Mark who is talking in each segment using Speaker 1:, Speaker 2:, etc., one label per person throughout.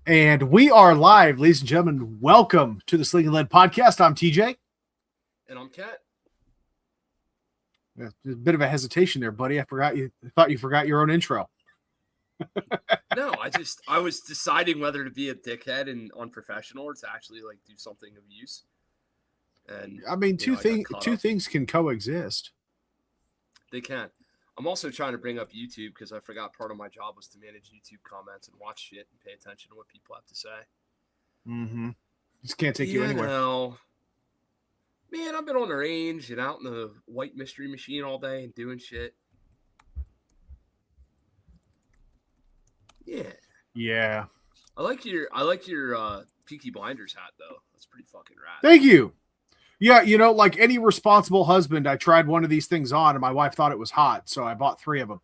Speaker 1: And we are live, ladies and gentlemen. Welcome to the Sling'N Lead podcast. I'm TJ.
Speaker 2: And I'm Kat.
Speaker 1: Yeah, there's a bit of a hesitation there, buddy. I thought you forgot your own intro.
Speaker 2: No, I was deciding whether to be a dickhead and unprofessional or to actually like do something of use. And
Speaker 1: I mean, two things can coexist.
Speaker 2: They can. I'm also trying to bring up YouTube because I forgot part of my job was to manage YouTube comments and watch shit and pay attention to what people have to say.
Speaker 1: Mm-hmm. Just can't take you anywhere.
Speaker 2: Man, I've been on the range and out in the white mystery machine all day and doing shit. Yeah.
Speaker 1: Yeah.
Speaker 2: I like your Peaky Blinders hat though. That's pretty fucking rad.
Speaker 1: Thank you. Yeah, like any responsible husband, I tried one of these things on and my wife thought it was hot, so I bought 3 of them.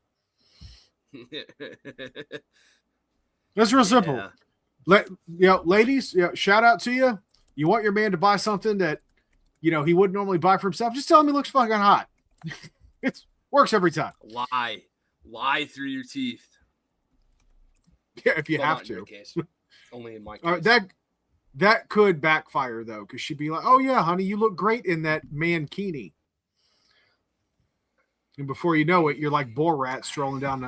Speaker 1: That's real simple. Ladies, shout out to you. You want your man to buy something that, he wouldn't normally buy for himself, just tell him he looks fucking hot. It works every time.
Speaker 2: Lie through your teeth.
Speaker 1: Yeah, if you have to.
Speaker 2: Only in my case.
Speaker 1: That could backfire though, because she'd be like, "Oh yeah, honey, you look great in that mankini." And before you know it, you're like Borat strolling down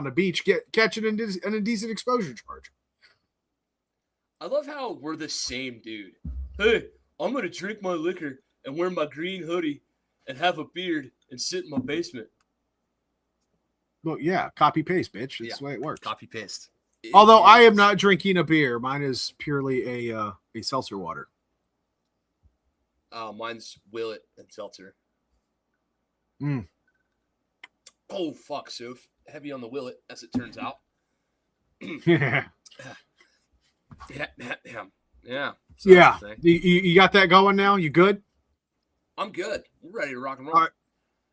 Speaker 1: the beach, catching an indecent exposure charge.
Speaker 2: I love how we're the same dude. Hey, I'm gonna drink my liquor and wear my green hoodie and have a beard and sit in my basement.
Speaker 1: Well, yeah, copy paste, bitch. That's the way it works.
Speaker 2: Copy paste.
Speaker 1: Although I am not drinking a beer, mine is purely a seltzer water.
Speaker 2: Mine's Willet and seltzer.
Speaker 1: Mm.
Speaker 2: Oh fuck, so heavy on the Willet, as it turns out.
Speaker 1: Yeah.
Speaker 2: Yeah.
Speaker 1: Yeah. You got that going now? You good?
Speaker 2: I'm good. We're ready to rock and roll.
Speaker 1: All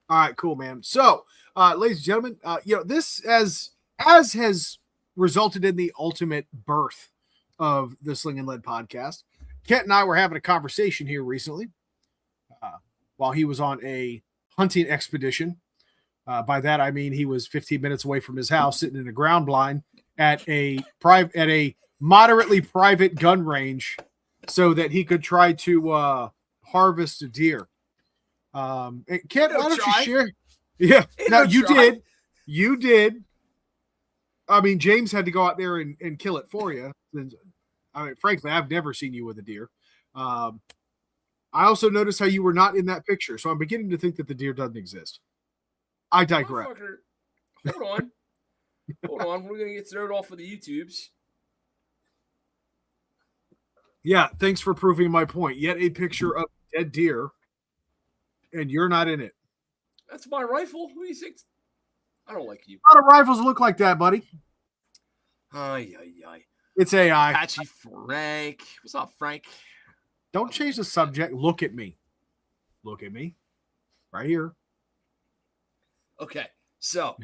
Speaker 1: right, cool, man. So, ladies and gentlemen, this as has resulted in the ultimate birth of the Sling'N Lead podcast. Kent and I were having a conversation here recently while he was on a hunting expedition. By that, I mean he was 15 minutes away from his house, sitting in a ground blind at a moderately private gun range so that he could try to harvest a deer. Kent, why don't you share? Yeah, no, you did. You did. I mean, James had to go out there and kill it for you. I mean, frankly, I've never seen you with a deer. I also noticed how you were not in that picture, so I'm beginning to think that the deer doesn't exist. I digress.
Speaker 2: Hold on. We're going to get thrown off of the YouTubes.
Speaker 1: Yeah, thanks for proving my point. Yet a picture of a dead deer, and you're not in it.
Speaker 2: That's my rifle. Who do you think? I don't like you.
Speaker 1: A lot of rifles look like that, buddy.
Speaker 2: Ay.
Speaker 1: It's AI.
Speaker 2: Apache Frank. What's up, Frank?
Speaker 1: Don't change the subject. Look at me. Right here.
Speaker 2: Okay. So,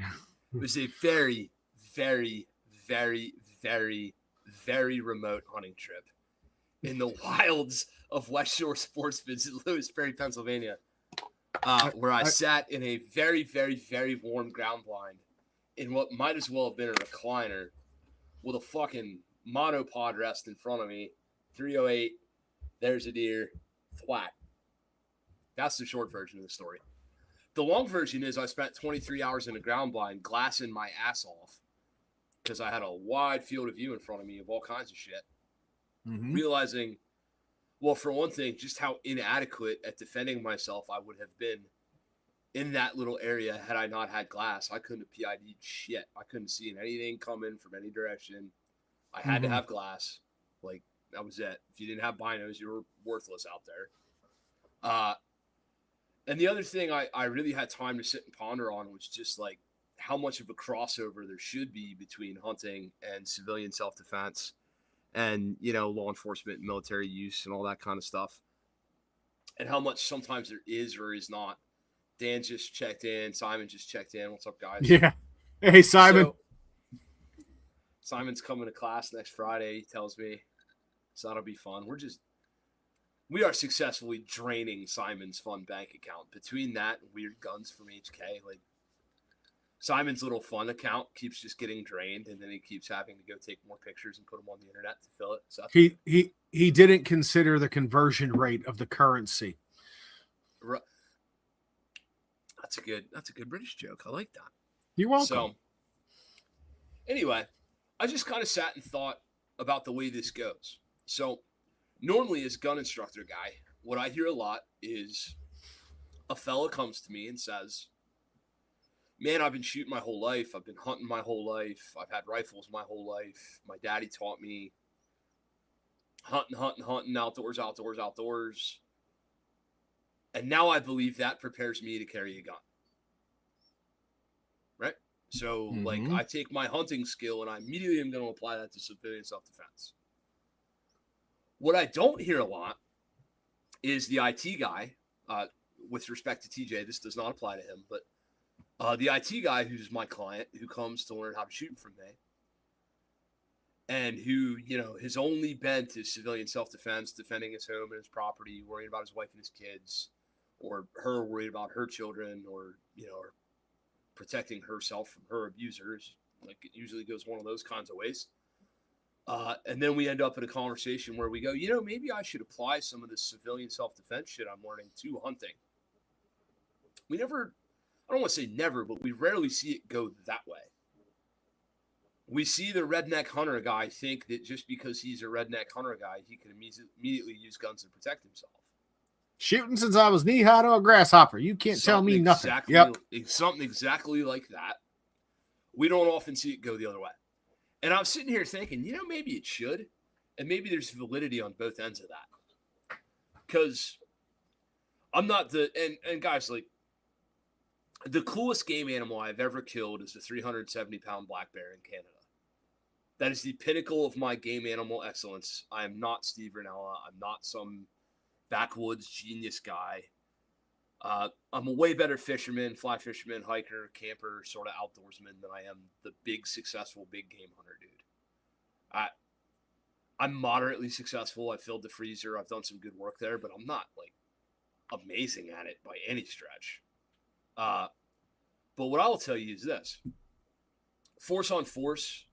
Speaker 2: it was a very, very, very, very, very remote hunting trip in the wilds of West Shore Sportsman's in Lewisberry, Pennsylvania. Where I sat in a very, very, very warm ground blind in what might as well have been a recliner with a fucking monopod rest in front of me. 308, there's a deer, thwack. That's the short version of the story. The long version is I spent 23 hours in a ground blind glassing my ass off because I had a wide field of view in front of me of all kinds of shit. Mm-hmm. Realizing, well, for one thing, just how inadequate at defending myself I would have been in that little area had I not had glass. I couldn't have PID'd shit. I couldn't see anything coming from any direction. I had to have glass. Like, that was it. If you didn't have binos, you were worthless out there. And the other thing I really had time to sit and ponder on was just, like, how much of a crossover there should be between hunting and civilian self-defense and, law enforcement and military use and all that kind of stuff. And how much sometimes there is or is not. Dan just checked in. Simon just checked in. What's up, guys?
Speaker 1: Yeah. Hey, Simon.
Speaker 2: So, Simon's coming to class next Friday, he tells me. So that'll be fun. We are successfully draining Simon's fun bank account. Between that and weird guns from HK, like, Simon's little fun account keeps just getting drained, and then he keeps having to go take more pictures and put them on the internet to fill it. So
Speaker 1: he didn't consider the conversion rate of the currency.
Speaker 2: That's a good British joke. I like that.
Speaker 1: You're welcome.
Speaker 2: So anyway, I just kind of sat and thought about the way this goes. So normally as gun instructor guy, what I hear a lot is a fella comes to me and says, man, I've been shooting my whole life. I've been hunting my whole life. I've had rifles my whole life. My daddy taught me hunting, outdoors. And now I believe that prepares me to carry a gun. Right? So, like, I take my hunting skill and I immediately am going to apply that to civilian self-defense. What I don't hear a lot is the IT guy, with respect to TJ, this does not apply to him, but the IT guy who's my client, who comes to learn how to shoot from me, and who, you know, his only bent is civilian self-defense, defending his home and his property, worrying about his wife and his kids, or her worried about her children, or, you know, or protecting herself from her abusers. Like, it usually goes one of those kinds of ways. And then we end up in a conversation where we go, you know, maybe I should apply some of this civilian self-defense shit I'm learning to hunting. I don't want to say never, but we rarely see it go that way. We see the redneck hunter guy think that just because he's a redneck hunter guy, he can immediately use guns to protect himself.
Speaker 1: Shooting since I was knee-high to a grasshopper. You can't tell me nothing.
Speaker 2: Something exactly like that. We don't often see it go the other way. And I'm sitting here thinking, you know, maybe it should. And maybe there's validity on both ends of that. Because I'm not and guys, like, the coolest game animal I've ever killed is a 370-pound black bear in Canada. That is the pinnacle of my game animal excellence. I am not Steve Ranella. I'm not some backwoods genius guy. I'm a way better fisherman, fly fisherman, hiker, camper, sort of outdoorsman than I am the big, successful big game hunter dude. I'm moderately successful. I filled the freezer. I've done some good work there, but I'm not, like, amazing at it by any stretch. But what I will tell you is this: force on force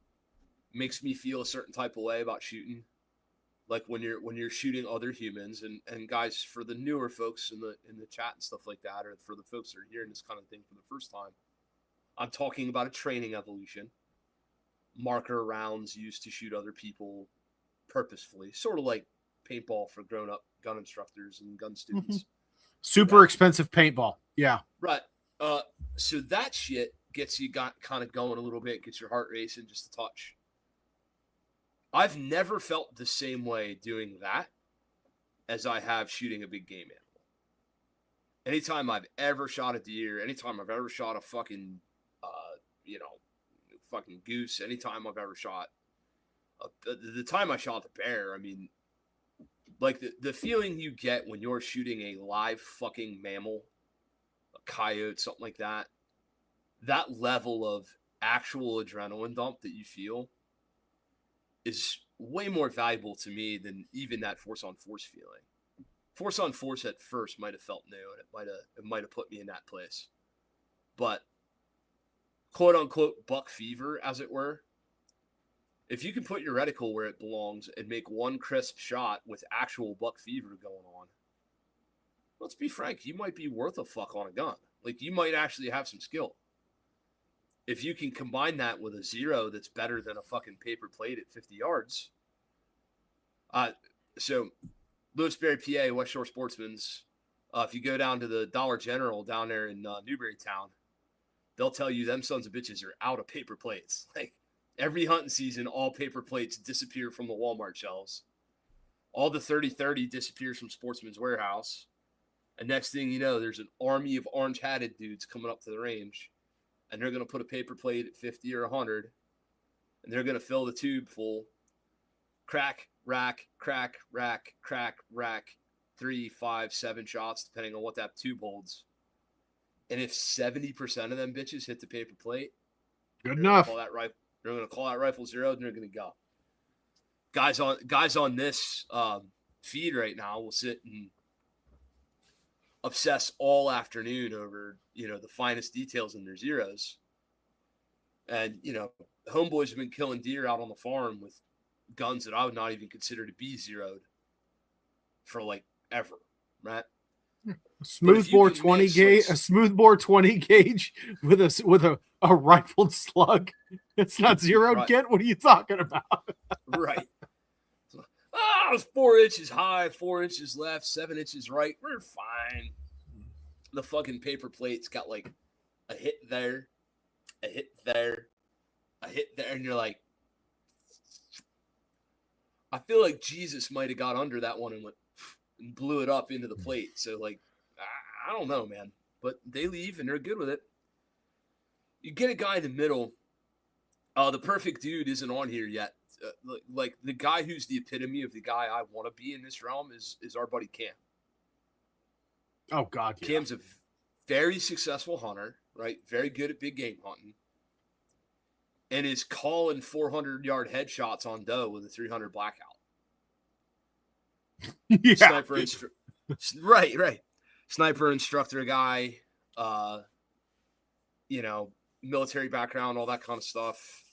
Speaker 2: makes me feel a certain type of way about shooting. Like when you're shooting other humans, and guys, for the newer folks in the chat and stuff like that, or for the folks that are hearing this kind of thing for the first time, I'm talking about a training evolution. Marker rounds used to shoot other people purposefully, sort of like paintball for grown-up gun instructors and gun students.
Speaker 1: Super expensive paintball. Yeah.
Speaker 2: Right. So that shit gets you kind of going a little bit, gets your heart racing just a touch. I've never felt the same way doing that as I have shooting a big game animal. Anytime I've ever shot a deer, anytime I've ever shot a fucking, fucking goose, anytime I've ever shot, the time I shot the bear, I mean, like the feeling you get when you're shooting a live fucking mammal, a coyote, something like that, that level of actual adrenaline dump that you feel is way more valuable to me than even that force on force feeling. Force on force at first might have felt new, and it might have put me in that place. But quote unquote buck fever, as it were, if you can put your reticle where it belongs and make one crisp shot with actual buck fever going on, let's be frank, you might be worth a fuck on a gun. Like, you might actually have some skill. If you can combine that with a zero that's better than a fucking paper plate at 50 yards. So Lewisberry, PA, West Shore Sportsman's, if you go down to the Dollar General down there in Newberrytown, they'll tell you them sons of bitches are out of paper plates. Like, every hunting season, all paper plates disappear from the Walmart shelves. All the 30-30 disappears from Sportsman's Warehouse. And next thing you know, there's an army of orange-hatted dudes coming up to the range, and they're going to put a paper plate at 50 or 100, and they're going to fill the tube full. Crack, rack, crack, rack, crack, rack, 3, 5, 7 shots, depending on what that tube holds. And if 70% of them bitches hit the paper plate,
Speaker 1: good enough.
Speaker 2: They're going to call that rifle zero, and they're going to go. Guys on this feed right now will sit and obsess all afternoon over, the finest details in their zeros. And, homeboys have been killing deer out on the farm with guns that I would not even consider to be zeroed for like ever, right?
Speaker 1: Smoothbore 20 gauge, a smoothbore 20 gauge with a rifled slug. It's not zeroed,
Speaker 2: right.
Speaker 1: Kent. What are you talking about?
Speaker 2: Right. It's 4 inches high, 4 inches left, 7 inches right. We're fine. The fucking paper plate's got like a hit there, a hit there, a hit there, and you're like, I feel like Jesus might have got under that one and went and blew it up into the plate. So like, I don't know, man, but they leave and they're good with it. You get a guy in the middle. The perfect dude isn't on here yet. Like the guy who's the epitome of the guy I want to be in this realm is our buddy Cam.
Speaker 1: Oh God, yeah.
Speaker 2: Cam's a very successful hunter, right? Very good at big game hunting, and is calling 400-yard headshots on doe with a 300 blackout.
Speaker 1: Yeah,
Speaker 2: Sniper right. Sniper instructor guy, military background, all that kind of stuff.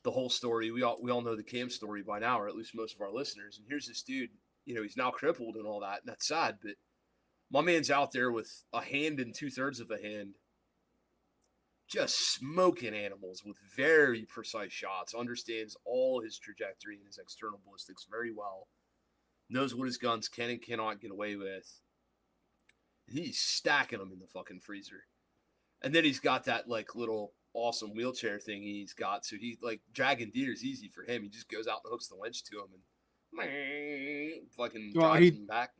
Speaker 2: The whole story. We all know the Cam story by now, or at least most of our listeners. And here's this dude, he's now crippled and all that, and that's sad, but my man's out there with a hand and 2/3 of a hand, just smoking animals with very precise shots, understands all his trajectory and his external ballistics very well, knows what his guns can and cannot get away with. He's stacking them in the fucking freezer. And then he's got that like little awesome wheelchair thing he's got. So he like dragging deer is easy for him. He just goes out and hooks the winch to him and fucking drives him back.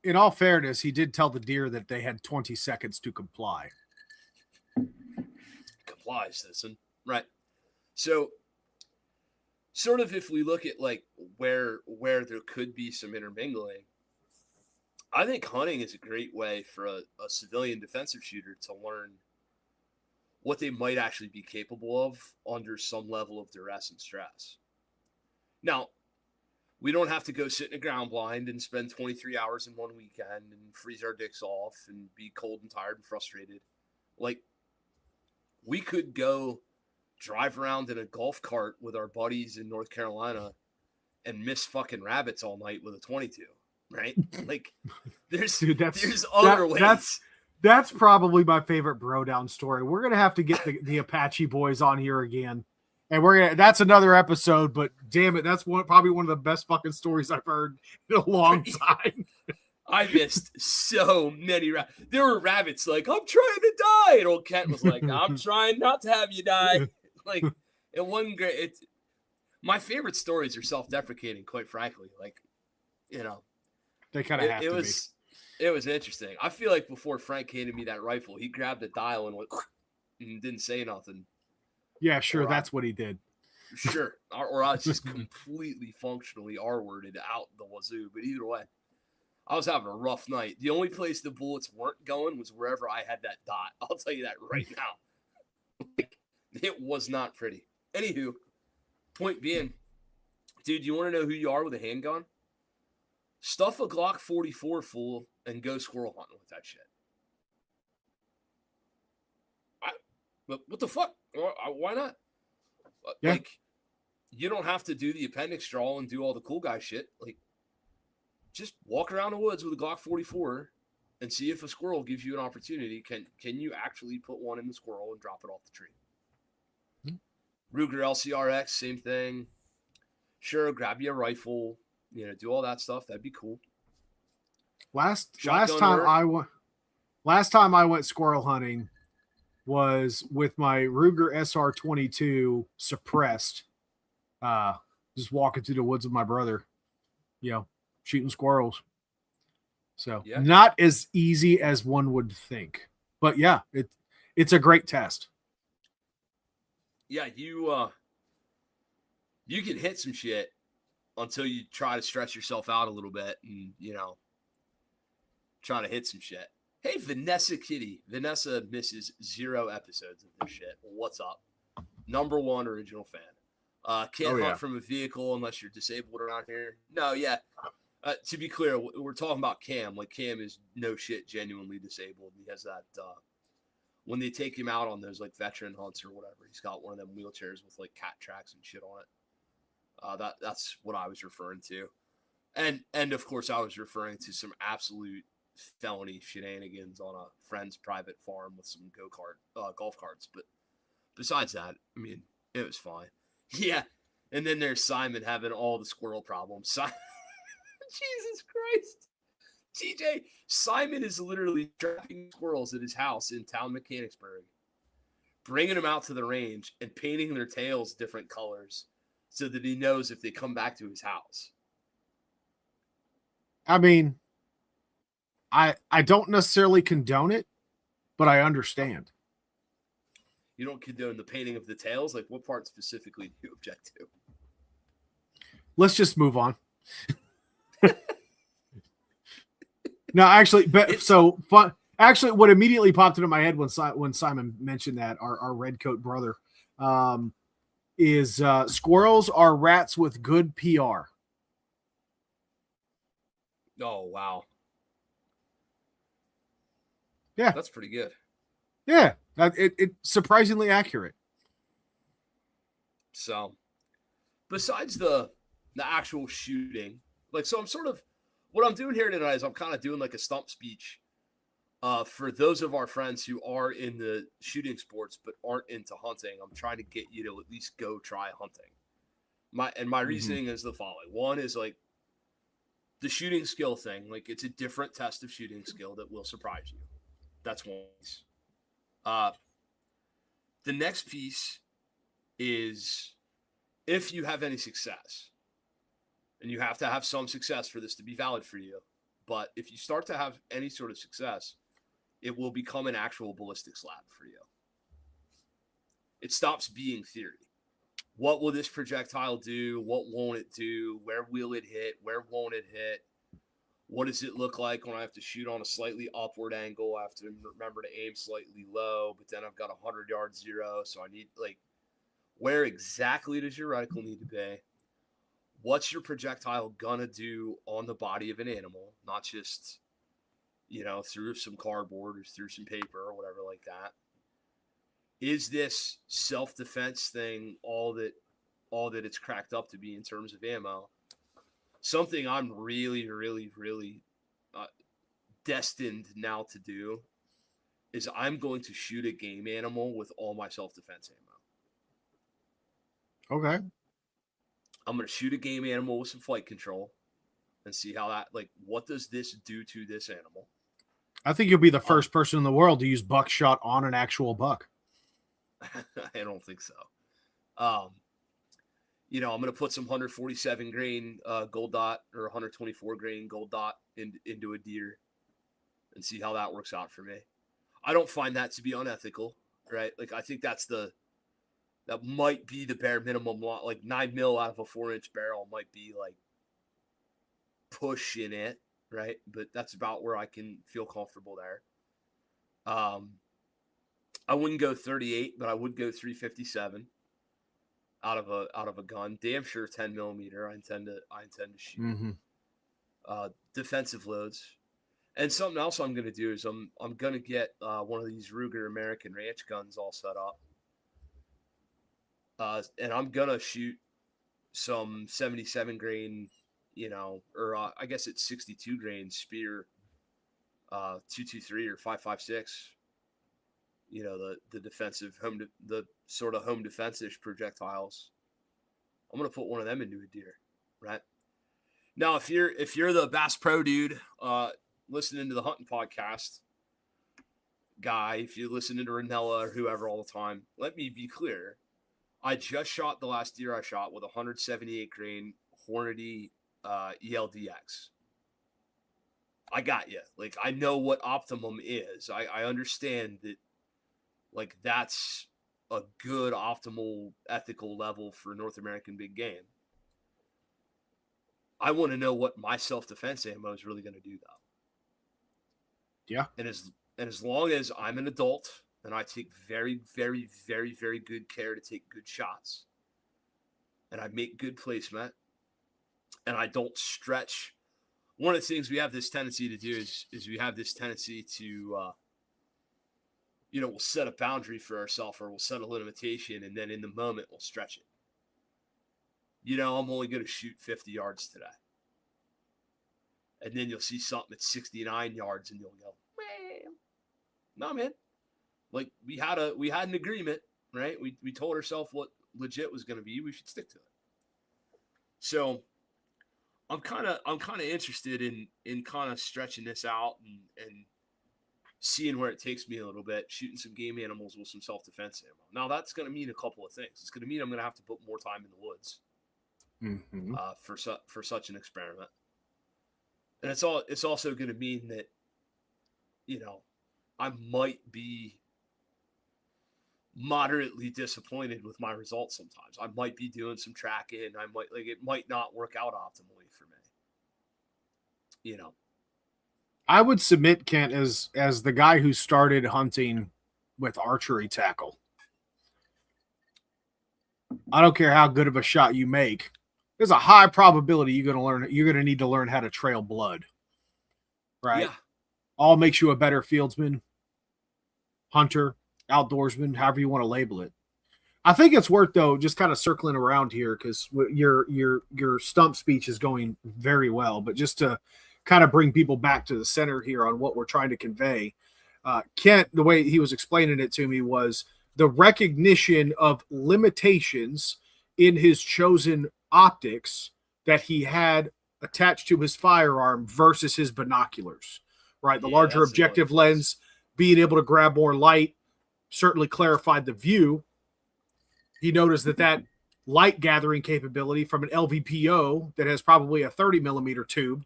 Speaker 1: In all fairness, he did tell the deer that they had 20 seconds to comply.
Speaker 2: Comply, citizen. Right. So sort of if we look at like where there could be some intermingling, I think hunting is a great way for a civilian defensive shooter to learn what they might actually be capable of under some level of duress and stress. Now, we don't have to go sit in a ground blind and spend 23 hours in one weekend and freeze our dicks off and be cold and tired and frustrated. Like, we could go drive around in a golf cart with our buddies in North Carolina and miss fucking rabbits all night with a 22, right? Like, there's other ways.
Speaker 1: That's probably my favorite bro down story. We're gonna have to get the Apache boys on here again, and that's another episode. But damn it, that's probably one of the best fucking stories I've heard in a long time.
Speaker 2: I missed so many rabbits. There were rabbits like, I'm trying to die, and old Kent was like, I'm trying not to have you die. Like, it wasn't great. My favorite stories are self-deprecating, quite frankly. Like,
Speaker 1: they kind of have to be.
Speaker 2: It was interesting. I feel like before Frank handed me that rifle, he grabbed the dial and went and didn't say nothing.
Speaker 1: Yeah, sure. That's what he did.
Speaker 2: Sure. Or I was just completely functionally R-worded out the wazoo. But either way, I was having a rough night. The only place the bullets weren't going was wherever I had that dot. I'll tell you that right now. It was not pretty. Anywho, point being, dude, you want to know who you are with a handgun? Stuff a Glock 44 full and go squirrel hunting with that shit. What the fuck? Why not?
Speaker 1: Yeah.
Speaker 2: Like, you don't have to do the appendix draw and do all the cool guy shit. Like, just walk around the woods with a Glock 44 and see if a squirrel gives you an opportunity. Can you actually put one in the squirrel and drop it off the tree? Ruger LCRX, same thing. Sure, grab you a rifle. Do all that stuff. That'd be cool. Last
Speaker 1: time I went squirrel hunting was with my Ruger SR22 suppressed. Just walking through the woods with my brother, shooting squirrels. So not as easy as one would think, but yeah, it's a great test.
Speaker 2: Yeah, you can hit some shit until you try to stretch yourself out a little bit and, try to hit some shit. Hey, Vanessa Kitty. Vanessa misses 0 episodes of this shit. What's up? Number 1 original fan. Can't hunt from a vehicle unless you're disabled around here. No, yeah. To be clear, we're talking about Cam. Like, Cam is no shit genuinely disabled. He has that when they take him out on those like veteran hunts or whatever, he's got one of them wheelchairs with like cat tracks and shit on it. That's what I was referring to. And of course I was referring to some absolute felony shenanigans on a friend's private farm with some golf carts. But besides that, I mean, it was fine. Yeah. And then there's Simon having all the squirrel problems. Jesus Christ. TJ, Simon is literally trapping squirrels at his house in town Mechanicsburg, bringing them out to the range and painting their tails different colors so that he knows if they come back to his house.
Speaker 1: I mean, I don't necessarily condone it, but I understand.
Speaker 2: You don't condone the painting of the tails? Like, what part specifically do you object to?
Speaker 1: Let's just move on. No, actually, but so fun. Actually, what immediately popped into my head when Simon mentioned that our redcoat brother is squirrels are rats with good PR.
Speaker 2: Oh, wow.
Speaker 1: Yeah,
Speaker 2: that's pretty good.
Speaker 1: Yeah, it's surprisingly accurate.
Speaker 2: So, besides the actual shooting, like, so I'm sort of, what I'm doing here tonight is I'm kind of doing like a stump speech for those of our friends who are in the shooting sports but aren't into hunting. I'm trying to get you to at least go try hunting. My reasoning is the following. One is like the shooting skill thing. Like, it's a different test of shooting skill that will surprise you. That's one piece. The next piece is if you have any success. And you have to have some success for this to be valid for you. But if you start to have any sort of success, it will become an actual ballistics lab for you. It stops being theory. What will this projectile do? What won't it do? Where will it hit? Where won't it hit? What does it look like when I have to shoot on a slightly upward angle? I have to remember to aim slightly low, but then I've got 100-yard zero. So I need, like, where exactly does your reticle need to be? What's your projectile gonna do on the body of an animal? Not just, through some cardboard or through some paper or whatever like that. Is this self-defense thing all that it's cracked up to be in terms of ammo? Something I'm really, really, really destined now to do is I'm going to shoot a game animal with all my self-defense ammo.
Speaker 1: Okay.
Speaker 2: I'm going to shoot a game animal with some flight control and see how that, like, what does this do to this animal?
Speaker 1: I think you'll be the first person in the world to use buckshot on an actual buck.
Speaker 2: I don't think so. I'm going to put some 147 grain gold dot or 124 grain gold dot into a deer and see how that works out for me. I don't find that to be unethical, right? Like, I think that might be the bare minimum. Like 9 mil out of a 4-inch barrel might be like pushing it, right? But that's about where I can feel comfortable there. I wouldn't go 38, but I would go 357 out of a gun. Damn sure 10 millimeter. I intend to shoot.
Speaker 1: Mm-hmm.
Speaker 2: Defensive loads. And something else I'm going to do is I'm going to get one of these Ruger American Ranch guns all set up. And I'm going to shoot some 77 grain, or I guess it's 62 grain Spear 223 or 556. The defensive the sort of home defensive projectiles. I'm going to put one of them into a deer, right? Now, if you're the Bass Pro dude, listening to the hunting podcast guy, if you're listening to Ranella or whoever all the time, let me be clear. I just shot the last deer I shot with a 178 grain Hornady ELDX. I got you. Like, I know what optimum is. I understand that, like, that's a good optimal ethical level for North American big game. I want to know what my self-defense ammo is really going to do, though.
Speaker 1: Yeah.
Speaker 2: And as long as I'm an adult and I take very, very, very, very good care to take good shots, and I make good placement, and I don't stretch. One of the things we have this tendency to do is we have this tendency to we'll set a boundary for ourselves, or we'll set a limitation, and then in the moment we'll stretch it. I'm only going to shoot 50 yards today. And then you'll see something at 69 yards and you'll go, well, no, man. Like we had an agreement, right? We told ourselves what legit was going to be. We should stick to it. So I'm kind of interested in kind of stretching this out and seeing where it takes me a little bit, shooting some game animals with some self-defense ammo. Now that's going to mean a couple of things. It's going to mean I'm going to have to put more time in the woods for such an experiment. And it's also going to mean that, I might be moderately disappointed with my results sometimes. I might be doing some tracking. It might not work out optimally for me.
Speaker 1: I would submit Kent as the guy who started hunting with archery tackle. I don't care how good of a shot you make. There's a high probability you're going to need to learn how to trail blood. Right?
Speaker 2: Yeah.
Speaker 1: All makes you a better fieldsman, hunter, outdoorsman, however you want to label it. I think it's worth, though, just kind of circling around here because your stump speech is going very well, but just to kind of bring people back to the center here on what we're trying to convey. Kent, the way he was explaining it to me was the recognition of limitations in his chosen optics that he had attached to his firearm versus his binoculars, right? The larger objective lens, being able to grab more light, certainly clarified the view. He noticed that light gathering capability from an LVPO that has probably a 30 millimeter tube,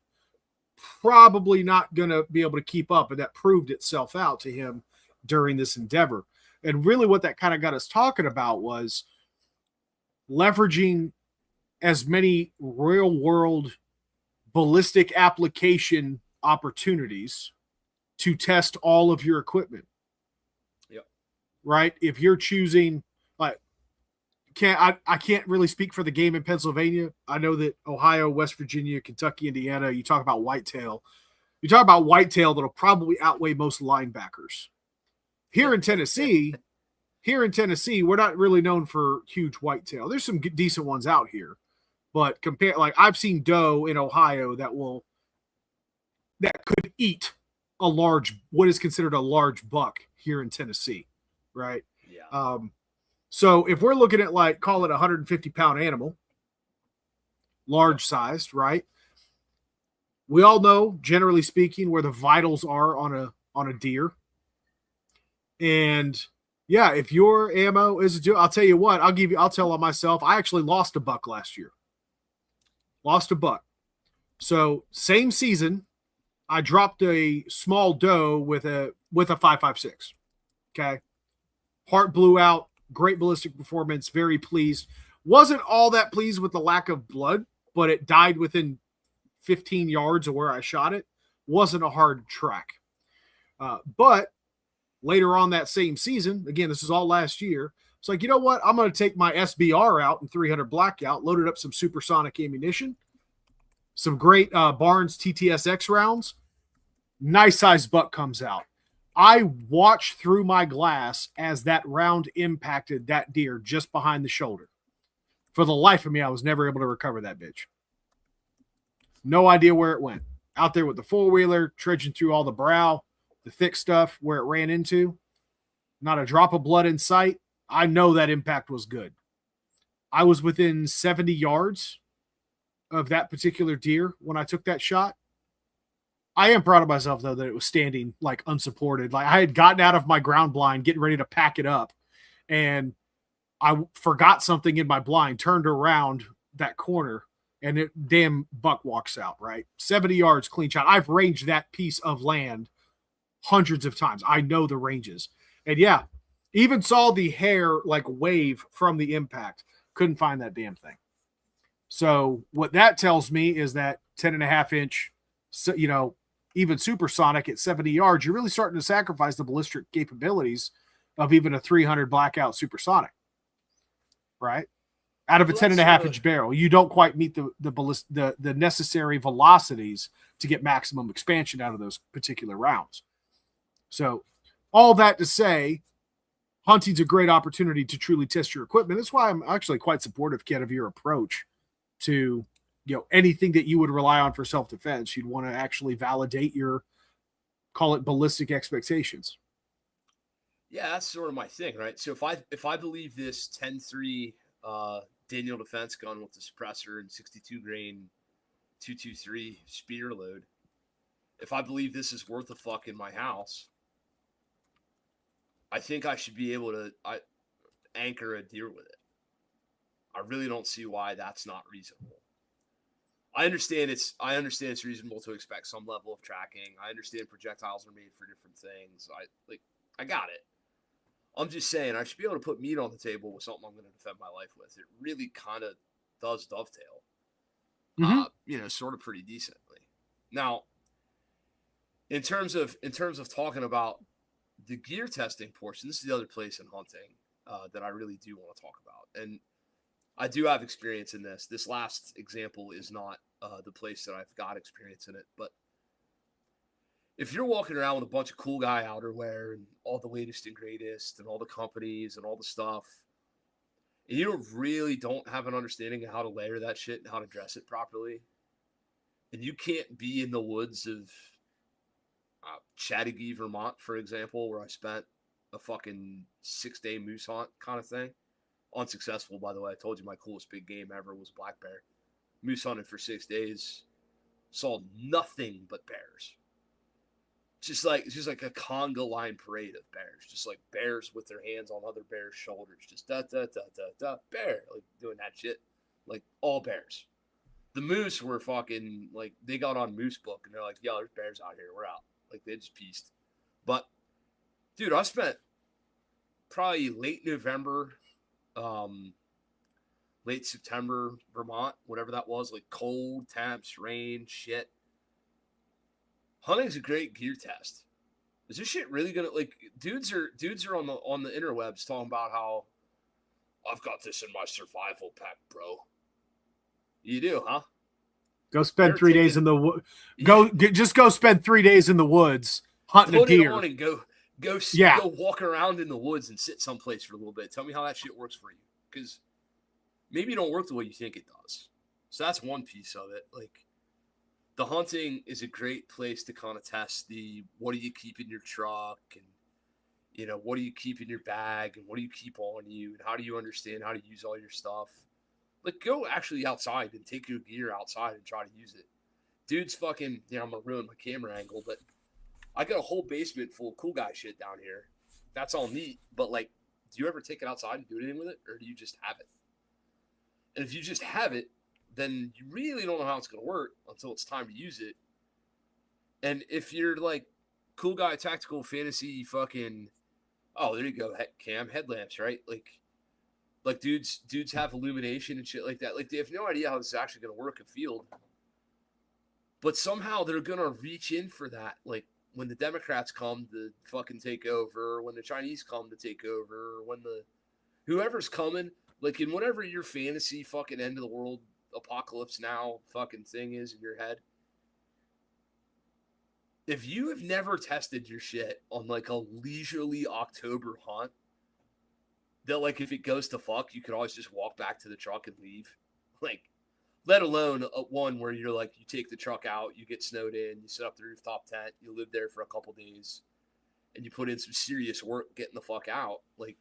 Speaker 1: probably not going to be able to keep up. And that proved itself out to him during this endeavor. And really what that kind of got us talking about was leveraging as many real world ballistic application opportunities to test all of your equipment.
Speaker 2: Yep.
Speaker 1: Right. If you're choosing, like, I can't really speak for the game in Pennsylvania. I know that Ohio, West Virginia, Kentucky, Indiana, you talk about whitetail. You talk about whitetail that'll probably outweigh most linebackers. Here in Tennessee, we're not really known for huge whitetail. There's some decent ones out here, but I've seen doe in Ohio that could eat what is considered a large buck here in Tennessee, right?
Speaker 2: Yeah.
Speaker 1: So if we're looking at call it a 150-pound animal, large sized, right? We all know, generally speaking, where the vitals are on a deer. And yeah, if your ammo is I'll tell you what, I'll tell on myself, I actually lost a buck last year. So same season, I dropped a small doe with a 5.56. Okay. Heart blew out. Great ballistic performance. Very pleased. Wasn't all that pleased with the lack of blood, but it died within 15 yards of where I shot it. Wasn't a hard track. But later on that same season, again, this is all last year, it's like, you know what? I'm going to take my SBR out and 300 blackout, loaded up some supersonic ammunition, some great Barnes TTSX rounds. Nice size buck comes out. I watched through my glass as that round impacted that deer just behind the shoulder. For the life of me, I was never able to recover that bitch. No idea where it went. Out there with the four-wheeler, trudging through all the brow, the thick stuff where it ran into. Not a drop of blood in sight. I know that impact was good. I was within 70 yards of that particular deer when I took that shot. I am proud of myself, though, that it was standing unsupported. I had gotten out of my ground blind, getting ready to pack it up, and I forgot something in my blind, turned around that corner, and it damn buck walks out, right? 70 yards, clean shot. I've ranged that piece of land hundreds of times. I know the ranges. And yeah, even saw the hair wave from the impact. Couldn't find that damn thing. So what that tells me is that 10.5-inch, even supersonic at 70 yards, you're really starting to sacrifice the ballistic capabilities of even a 300 blackout supersonic, right? Out of a 10.5-inch barrel, you don't quite meet the necessary velocities to get maximum expansion out of those particular rounds. So all that to say, hunting's a great opportunity to truly test your equipment. That's why I'm actually quite supportive, Ken, of your approach to, anything that you would rely on for self-defense. You'd want to actually validate your, call it ballistic expectations.
Speaker 2: Yeah, that's sort of my thing, right? So if I believe this 10-3 Daniel Defense gun with the suppressor and 62 grain 223 speeder load, if I believe this is worth a fuck in my house, I think I should be able to anchor a deer with it. I really don't see why that's not reasonable. I understand it's reasonable to expect some level of tracking. I understand projectiles are made for different things. I got it. I'm just saying I should be able to put meat on the table with something I'm going to defend my life with. It really kind of does dovetail, sort of pretty decently. Now, in terms of talking about the gear testing portion, this is the other place in hunting that I really do want to talk about, and I do have experience in this. This last example is not the place that I've got experience in it, but if you're walking around with a bunch of cool guy outerwear and all the latest and greatest and all the companies and all the stuff, and you really don't have an understanding of how to layer that shit and how to dress it properly, and you can't be in the woods of Chattagee, Vermont, for example, where I spent a fucking 6-day moose hunt kind of thing. Unsuccessful, by the way. I told you my coolest big game ever was black bear. Moose hunted for 6 days, saw nothing but bears. Just like a conga line parade of bears, just like bears with their hands on other bears' shoulders, just da da da da da bear, like doing that shit, like all bears. The moose were fucking like they got on Moose Book and they're like, yo, there's bears out here, we're out. Like they just pieced. But dude, I spent probably late November, late September, Vermont, whatever that was, like cold temps, rain, shit. Hunting's a great gear test. Is this shit really gonna like dudes are on the interwebs talking about how I've got this in my survival pack, bro. You do, huh?
Speaker 1: Go spend 3 days in the woods. Just go spend 3 days in the woods hunting a deer.
Speaker 2: Put it on and go walk around in the woods and sit someplace for a little bit. Tell me how that shit works for you, because maybe it don't work the way you think it does. So that's one piece of it. Like, the hunting is a great place to kind of test the what do you keep in your truck, and what do you keep in your bag, and what do you keep on you, and how do you understand how to use all your stuff. Like, go actually outside and take your gear outside and try to use it. Dude's fucking, I'm going to ruin my camera angle, but I got a whole basement full of cool guy shit down here. That's all neat. But, like, do you ever take it outside and do anything with it? Or do you just have it? And if you just have it, then you really don't know how it's going to work until it's time to use it. And if you're, like, cool guy, tactical, fantasy, fucking, oh, there you go, Cam, headlamps, right? Like dudes have illumination and shit like that. Like, they have no idea how this is actually going to work in field. But somehow they're going to reach in for that. Like, when the Democrats come to fucking take over, when the Chinese come to take over, when whoever's coming, like, in whatever your fantasy fucking end of the world apocalypse now fucking thing is in your head, if you have never tested your shit on, like, a leisurely October hunt, that, like, if it goes to fuck, you could always just walk back to the truck and leave. Like, let alone one where you're like, you take the truck out, you get snowed in, you set up the rooftop tent, you live there for a couple days, and you put in some serious work getting the fuck out. Like,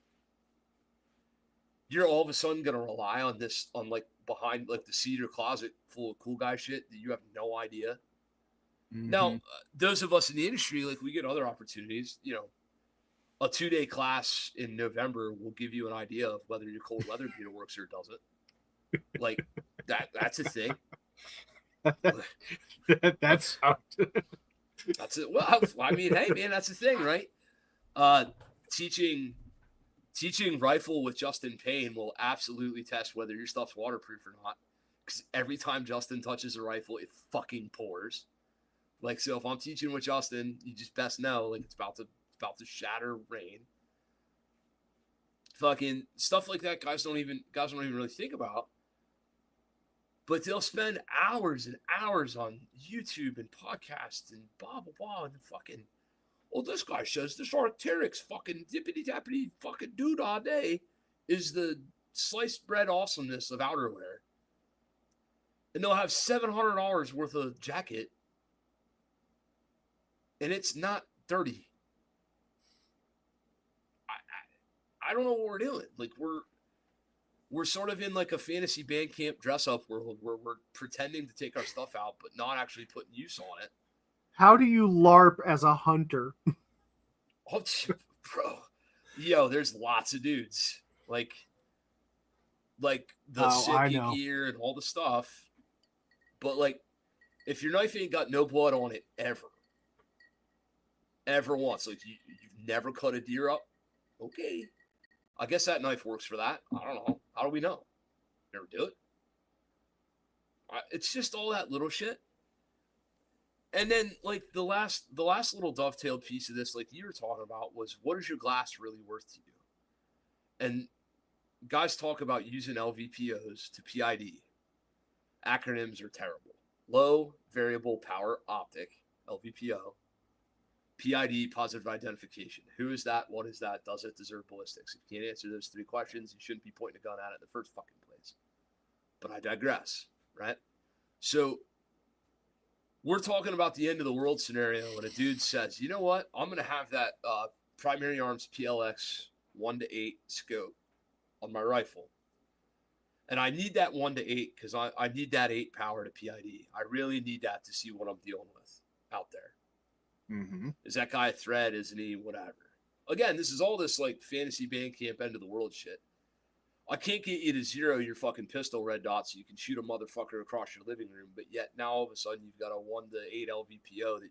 Speaker 2: you're all of a sudden going to rely on this, on, like, behind, like, the cedar closet full of cool guy shit that you have no idea. Mm-hmm. Now, those of us in the industry, like, we get other opportunities, a 2-day class in November will give you an idea of whether your cold weather gear works or doesn't. Like, that's a thing.
Speaker 1: That's
Speaker 2: it. Well, I mean, hey man, that's the thing, right? Teaching rifle with Justin Payne will absolutely test whether your stuff's waterproof or not. Because every time Justin touches a rifle, it fucking pours. Like, so if I'm teaching with Justin, you just best know, like, it's about to shatter rain. Fucking stuff like that, guys don't even really think about. But they'll spend hours and hours on YouTube and podcasts and blah blah blah and fucking well, this guy says this Arc'teryx fucking dippity-dappity fucking dude all day is the sliced bread awesomeness of outerwear. And they'll have $700 worth of jacket, and it's not dirty. I don't know what we're doing. Like, we're sort of in like a fantasy band camp dress up world where we're pretending to take our stuff out, but not actually putting use on it.
Speaker 1: How do you LARP as a hunter?
Speaker 2: Oh, bro, yo, there's lots of dudes like the sick gear and all the stuff. But like, if your knife ain't got no blood on it ever once, like you've never cut a deer up, okay, I guess that knife works for that. I don't know. How do we know? Never do it. It's just all that little shit. And then, like, the last little dovetailed piece of this, like you were talking about, was what is your glass really worth to you? And guys talk about using LVPOs to PID. Acronyms are terrible. Low Variable Power Optic, LVPO. PID, positive identification. Who is that? What is that? Does it deserve ballistics? If you can't answer those three questions, you shouldn't be pointing a gun at it in the first fucking place. But I digress, right? So we're talking about the end of the world scenario when a dude says, you know what? I'm going to have that primary arms PLX 1-8 scope on my rifle. And I need that 1-8 because I need that 8 power to PID. I really need that to see what I'm dealing with out there.
Speaker 1: Mm-hmm.
Speaker 2: Is that guy a threat? Isn't he? Whatever. Again, this is all this like fantasy band camp end of the world shit. I can't get you to zero your fucking pistol red dot so you can shoot a motherfucker across your living room, but yet now all of a sudden you've got a 1-8 LVPO that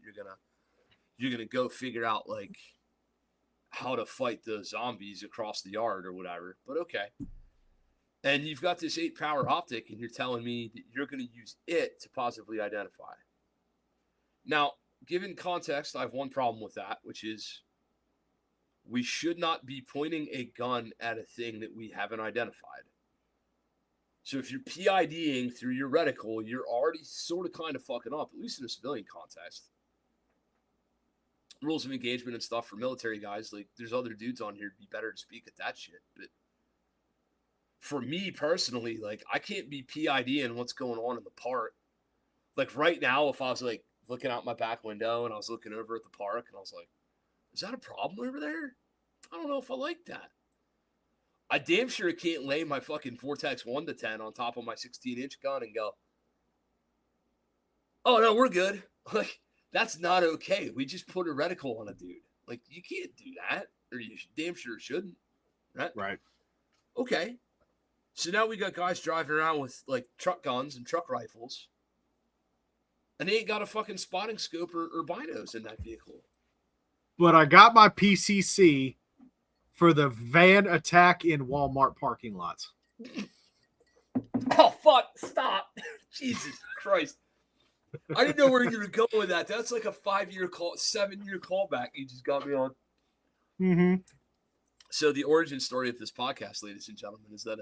Speaker 2: you're gonna go figure out like how to fight the zombies across the yard or whatever. But okay. And you've got this 8 power optic and you're telling me that you're gonna use it to positively identify. Now, given context, I have one problem with that, which is we should not be pointing a gun at a thing that we haven't identified. So if you're PIDing through your reticle, you're already sort of kind of fucking up, at least in a civilian context. Rules of engagement and stuff for military guys, like there's other dudes on here, it'd be better to speak at that shit. But for me personally, like I can't be PIDing what's going on in the park. Like right now, if I was like looking out my back window and I was looking over at the park and I was like, is that a problem over there? I don't know if I like that. I damn sure can't lay my fucking Vortex 1-10 on top of my 16-inch gun and go, oh, no, we're good. Like, that's not okay. We just put a reticle on a dude. Like, you can't do that. Or you damn sure shouldn't. Right?
Speaker 1: Right.
Speaker 2: Okay. So now we got guys driving around with, like, truck guns and truck rifles. And they ain't got a fucking spotting scope or binos in that vehicle.
Speaker 1: But I got my PCC for the van attack in Walmart parking lots.
Speaker 2: Oh, fuck. Stop. Jesus Christ. I didn't know where you were going with that. That's like a 7-year callback you just got me on.
Speaker 1: Mm-hmm.
Speaker 2: So the origin story of this podcast, ladies and gentlemen, is that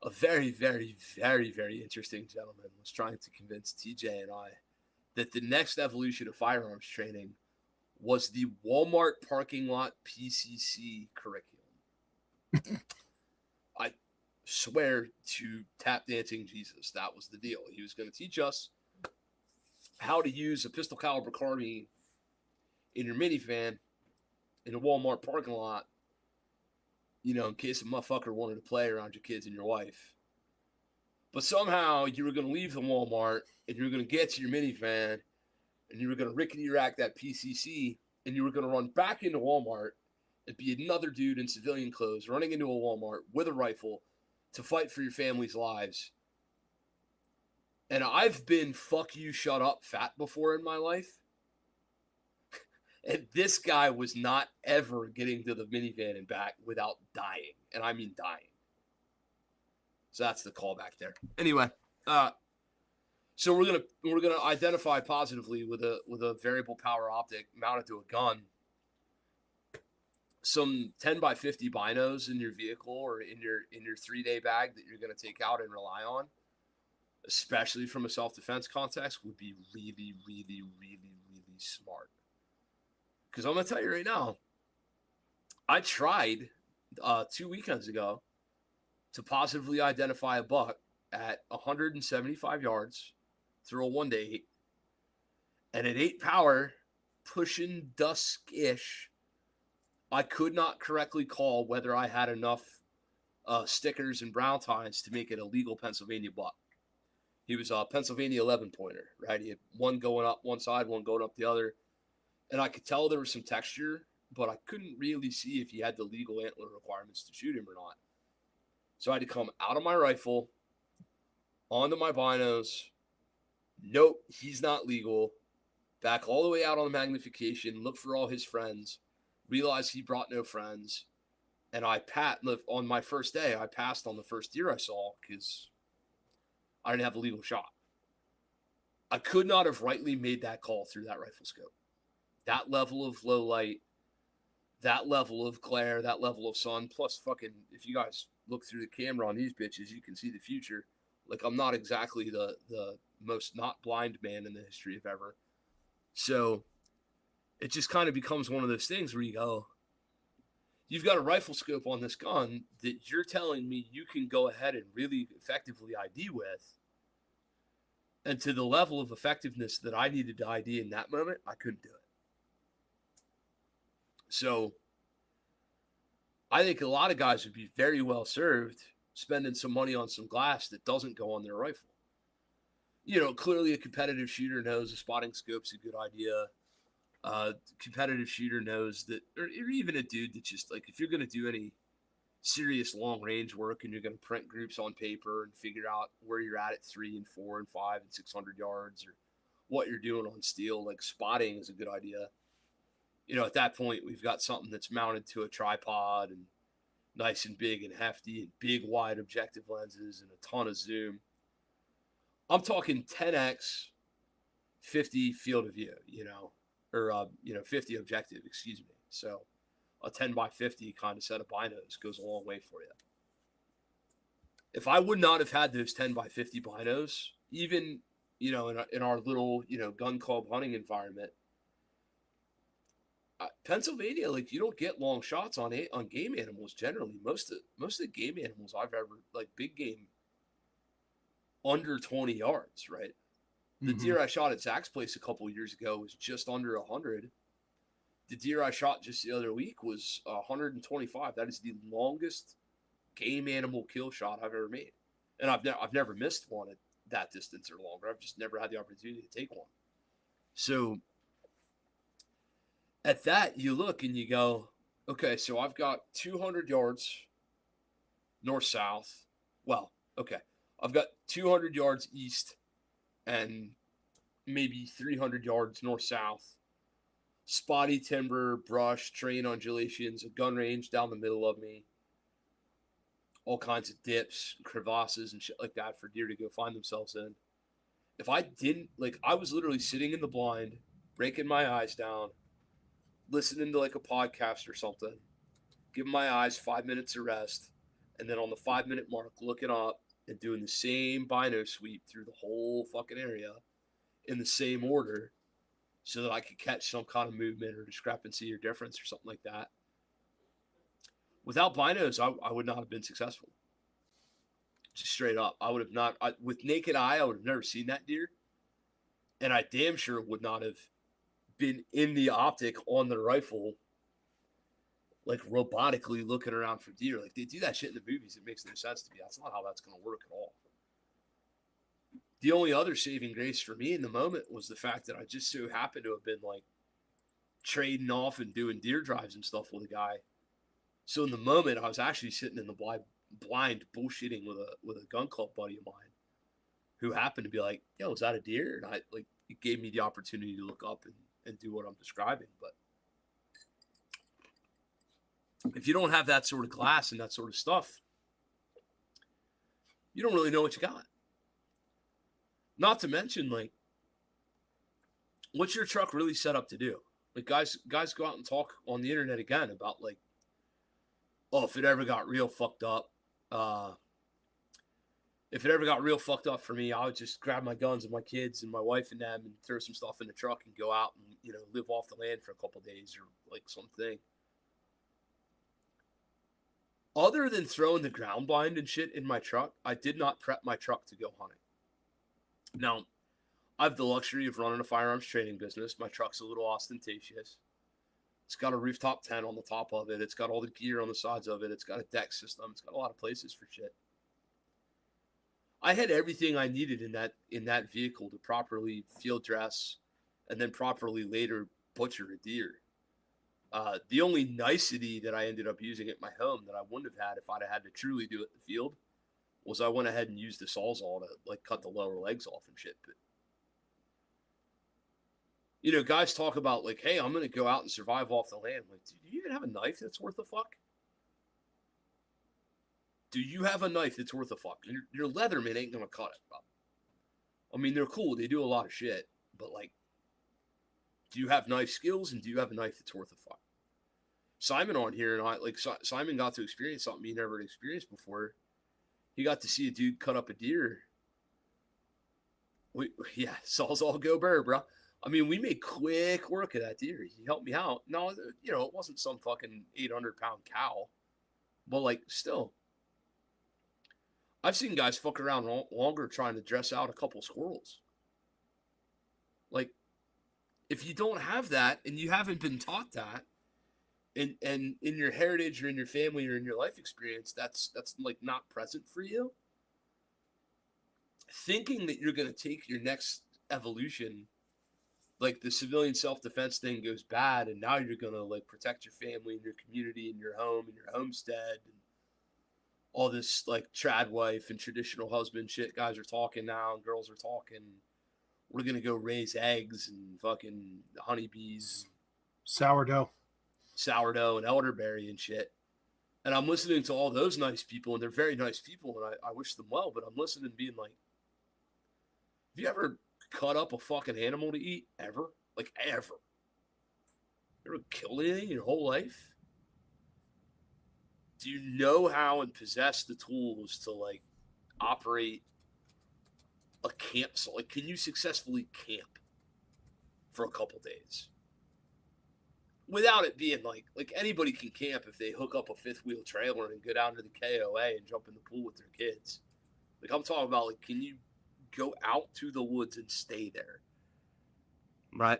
Speaker 2: a very, very, very, very interesting gentleman was trying to convince TJ and I that the next evolution of firearms training was the Walmart parking lot PCC curriculum. I swear to tap dancing Jesus, that was the deal. He was going to teach us how to use a pistol caliber carbine in your minivan in a Walmart parking lot, you know, in case a motherfucker wanted to play around your kids and your wife. But somehow you were going to leave the Walmart and you were going to get to your minivan and you were going to rickety rack that PCC and you were going to run back into Walmart and be another dude in civilian clothes running into a Walmart with a rifle to fight for your family's lives. And I've been fuck you, shut up fat before in my life. And this guy was not ever getting to the minivan and back without dying. And I mean dying. So that's the callback there. Anyway, so we're gonna identify positively with a variable power optic mounted to a gun some 10x50 binos in your vehicle or in your 3-day bag that you're gonna take out and rely on, especially from a self-defense context, would be really, really, really, really smart. Because I'm going to tell you right now, I tried 2 weekends ago to positively identify a buck at 175 yards through a 1-8, and at 8 power, pushing dusk-ish, I could not correctly call whether I had enough stickers and brown tines to make it a legal Pennsylvania buck. He was a Pennsylvania 11-pointer, right? He had one going up one side, one going up the other. And I could tell there was some texture, but I couldn't really see if he had the legal antler requirements to shoot him or not. So I had to come out of my rifle, onto my binos. Nope, he's not legal. Back all the way out on the magnification, look for all his friends, realize he brought no friends. And on my first day, I passed on the first deer I saw because I didn't have a legal shot. I could not have rightly made that call through that rifle scope. That level of low light, that level of glare, that level of sun, plus fucking, if you guys look through the camera on these bitches, you can see the future. Like, I'm not exactly the most not blind man in the history of ever. So it just kind of becomes one of those things where you go, you've got a rifle scope on this gun that you're telling me you can go ahead and really effectively ID with. And to the level of effectiveness that I needed to ID in that moment, I couldn't do it. So I think a lot of guys would be very well served spending some money on some glass that doesn't go on their rifle. Clearly a competitive shooter knows a spotting scope's a good idea. Competitive shooter knows that, or even a dude that just, like, if you're going to do any serious long range work and you're going to print groups on paper and figure out where you're at 3 and 4 and 5 and 600 yards, or what you're doing on steel, like, spotting is a good idea. At that point, we've got something that's mounted to a tripod and nice and big and hefty and big wide objective lenses and a ton of zoom. I'm talking 10x 50 field of view, or 50 objective, excuse me. So a 10 by 50 kind of set of binos goes a long way for you. If I would not have had those 10 by 50 binos, even, in our little, gun club hunting environment, Pennsylvania, like, you don't get long shots on game animals generally. Most of the game animals I've ever, like, big game, under 20 yards, right? The deer I shot at Zach's place a couple of years ago was just under 100. The deer I shot just the other week was 125. That is the longest game animal kill shot I've ever made, and I've never missed one at that distance or longer. I've just never had the opportunity to take one. So at that, you look and you go, okay, so I've got 200 yards north-south. Well, okay, I've got 200 yards east and maybe 300 yards north-south. Spotty timber, brush, terrain undulations, a gun range down the middle of me. All kinds of dips, crevasses, and shit like that for deer to go find themselves in. If I didn't, like, I was literally sitting in the blind, breaking my eyes down, listening to, like, a podcast or something, giving my eyes 5 minutes of rest, and then on the 5-minute mark, looking up and doing the same bino sweep through the whole fucking area in the same order so that I could catch some kind of movement or discrepancy or difference or something like that. Without binos, I would not have been successful. Just straight up. I would have not, with naked eye, I would have never seen that deer. And I damn sure would not have been in the optic on the rifle, like, robotically looking around for deer. Like, they do that shit in the movies. It makes no sense to me. That's not how that's going to work at all. The only other saving grace for me in the moment was the fact that I just so happened to have been, like, trading off and doing deer drives and stuff with a guy. So in the moment, I was actually sitting in the blind bullshitting with a gun club buddy of mine who happened to be like, yo, is that a deer? And it gave me the opportunity to look up and do what I'm describing. But if you don't have that sort of glass and that sort of stuff, you don't really know what you got. Not to mention, like, what's your truck really set up to do? Like, guys go out and talk on the internet again about, like, oh, if it ever got real fucked up for me, I would just grab my guns and my kids and my wife and them and throw some stuff in the truck and go out live off the land for a couple days or like something. Other than throwing the ground blind and shit in my truck, I did not prep my truck to go hunting. Now, I have the luxury of running a firearms training business. My truck's a little ostentatious. It's got a rooftop tent on the top of it. It's got all the gear on the sides of it. It's got a deck system. It's got a lot of places for shit. I had everything I needed in that vehicle to properly field dress and then properly later butcher a deer. The only nicety that I ended up using at my home that I wouldn't have had if I'd have had to truly do it in the field was I went ahead and used the Sawzall to like cut the lower legs off and shit. But guys talk about like, hey, I'm going to go out and survive off the land. Like, do you even have a knife that's worth a fuck? Do you have a knife that's worth a fuck? Your Leatherman ain't going to cut it, bro. I mean, they're cool. They do a lot of shit. But, like, do you have knife skills and do you have a knife that's worth a fuck? Simon on here, and Simon got to experience something he never experienced before. He got to see a dude cut up a deer. Sawzall go burr, bro. I mean, we made quick work of that deer. He helped me out. No, it wasn't some fucking 800-pound cow. But, like, still. I've seen guys fuck around longer trying to dress out a couple squirrels. Like, if you don't have that and you haven't been taught that, and in your heritage or in your family or in your life experience, that's like not present for you. Thinking that you're going to take your next evolution, like the civilian self-defense thing goes bad, and now you're going to like protect your family and your community and your home and your homestead and all this like trad wife and traditional husband shit guys are talking now and girls are talking. We're going to go raise eggs and fucking honeybees.
Speaker 1: Sourdough
Speaker 2: And elderberry and shit. And I'm listening to all those nice people, and they're very nice people, and I wish them well, but I'm listening and being like, have you ever cut up a fucking animal to eat? Ever? Like, ever? You ever killed anything in your whole life? Do you know how and possess the tools to, like, operate a campsite? Like, can you successfully camp for a couple days? Without it being like anybody can camp if they hook up a fifth wheel trailer and go down to the KOA and jump in the pool with their kids. Like, I'm talking about, like, can you go out to the woods and stay there? Right?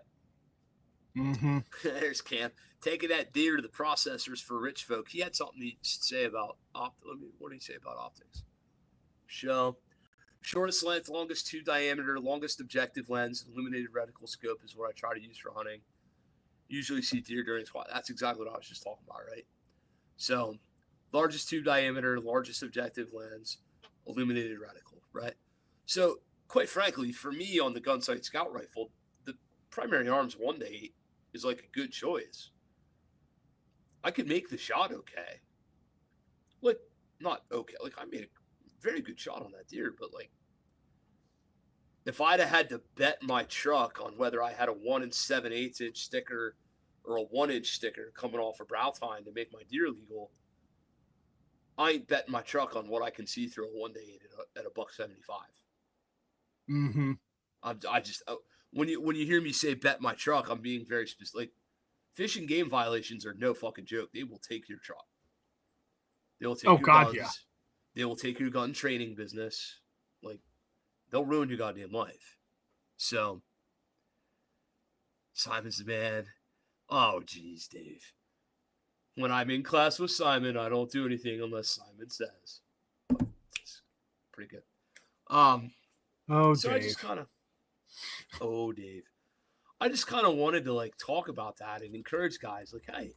Speaker 1: Mm-hmm.
Speaker 2: There's Cam taking that deer to the processors for rich folk. He had something to say about what did he say about optics? Shortest length, longest tube diameter, longest objective lens, illuminated reticle scope is what I try to use for hunting. Usually see deer during squat. That's exactly what I was just talking about, right? So, largest tube diameter, largest objective lens, illuminated reticle, right? So, quite frankly, for me on the Gunsight Scout rifle, the primary arms 1-8 is like a good choice. I could make the shot okay. Like, not okay. Like, I made a very good shot on that deer, but like, if I'd have had to bet my truck on whether I had a 1 7/8 inch sticker or a 1-inch sticker coming off a brow tine to make my deer legal, I ain't betting my truck on what I can see through a 1-8 at a $1.75.
Speaker 1: Mm-hmm.
Speaker 2: I just when you hear me say bet my truck, I'm being very specific. Like, fish and game violations are no fucking joke. They will take your truck. They will take your guns. Yeah. They will take your gun training business. Like, they'll ruin your goddamn life. So, Simon's the man. Oh, geez, Dave. When I'm in class with Simon, I don't do anything unless Simon says. It's pretty good. So Dave. Dave. I just kind of wanted to like talk about that and encourage guys. Like, hey,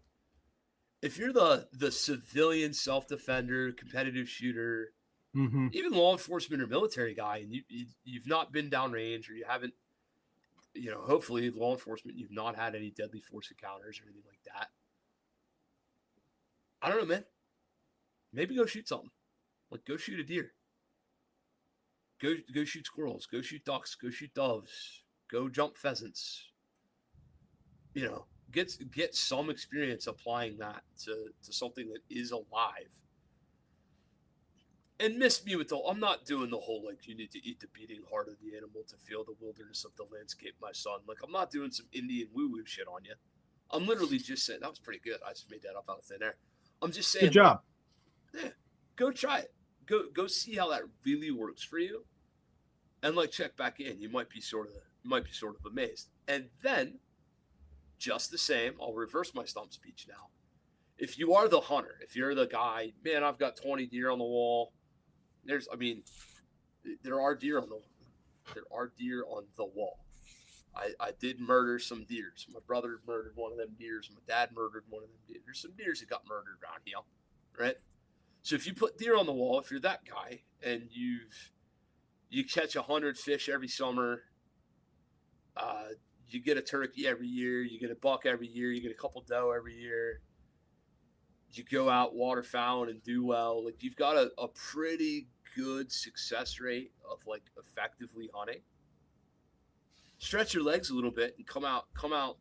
Speaker 2: if you're the civilian self-defender, competitive shooter,
Speaker 1: mm-hmm.
Speaker 2: even law enforcement or military guy, and you've not been downrange or you haven't, hopefully law enforcement, you've not had any deadly force encounters or anything like that. I don't know, man. Maybe go shoot something. Like, go shoot a deer. Go shoot squirrels. Go shoot ducks. Go shoot doves. Go jump pheasants. Get some experience applying that to something that is alive. And miss me with I'm not doing the whole, like, you need to eat the beating heart of the animal to feel the wilderness of the landscape, my son. Like, I'm not doing some Indian woo-woo shit on you. I'm literally just saying, that was pretty good. I just made that up out of thin air. I'm just saying,
Speaker 1: good job.
Speaker 2: Like, yeah, go try it. Go see how that really works for you. And, like, check back in. You might be sort of amazed. And then, just the same, I'll reverse my stump speech now. If you are the hunter, if you're the guy, man, I've got 20 deer on the wall. There are deer on the wall. I did murder some deers. My brother murdered one of them deers. My dad murdered one of them deers. There's some deers that got murdered around here, right? So if you put deer on the wall, if you're that guy, and you catch 100 fish every summer, you get a turkey every year, you get a buck every year, you get a couple doe every year, you go out waterfowling and do well, like, you've got a pretty good success rate of, like, effectively hunting. Stretch your legs a little bit and come out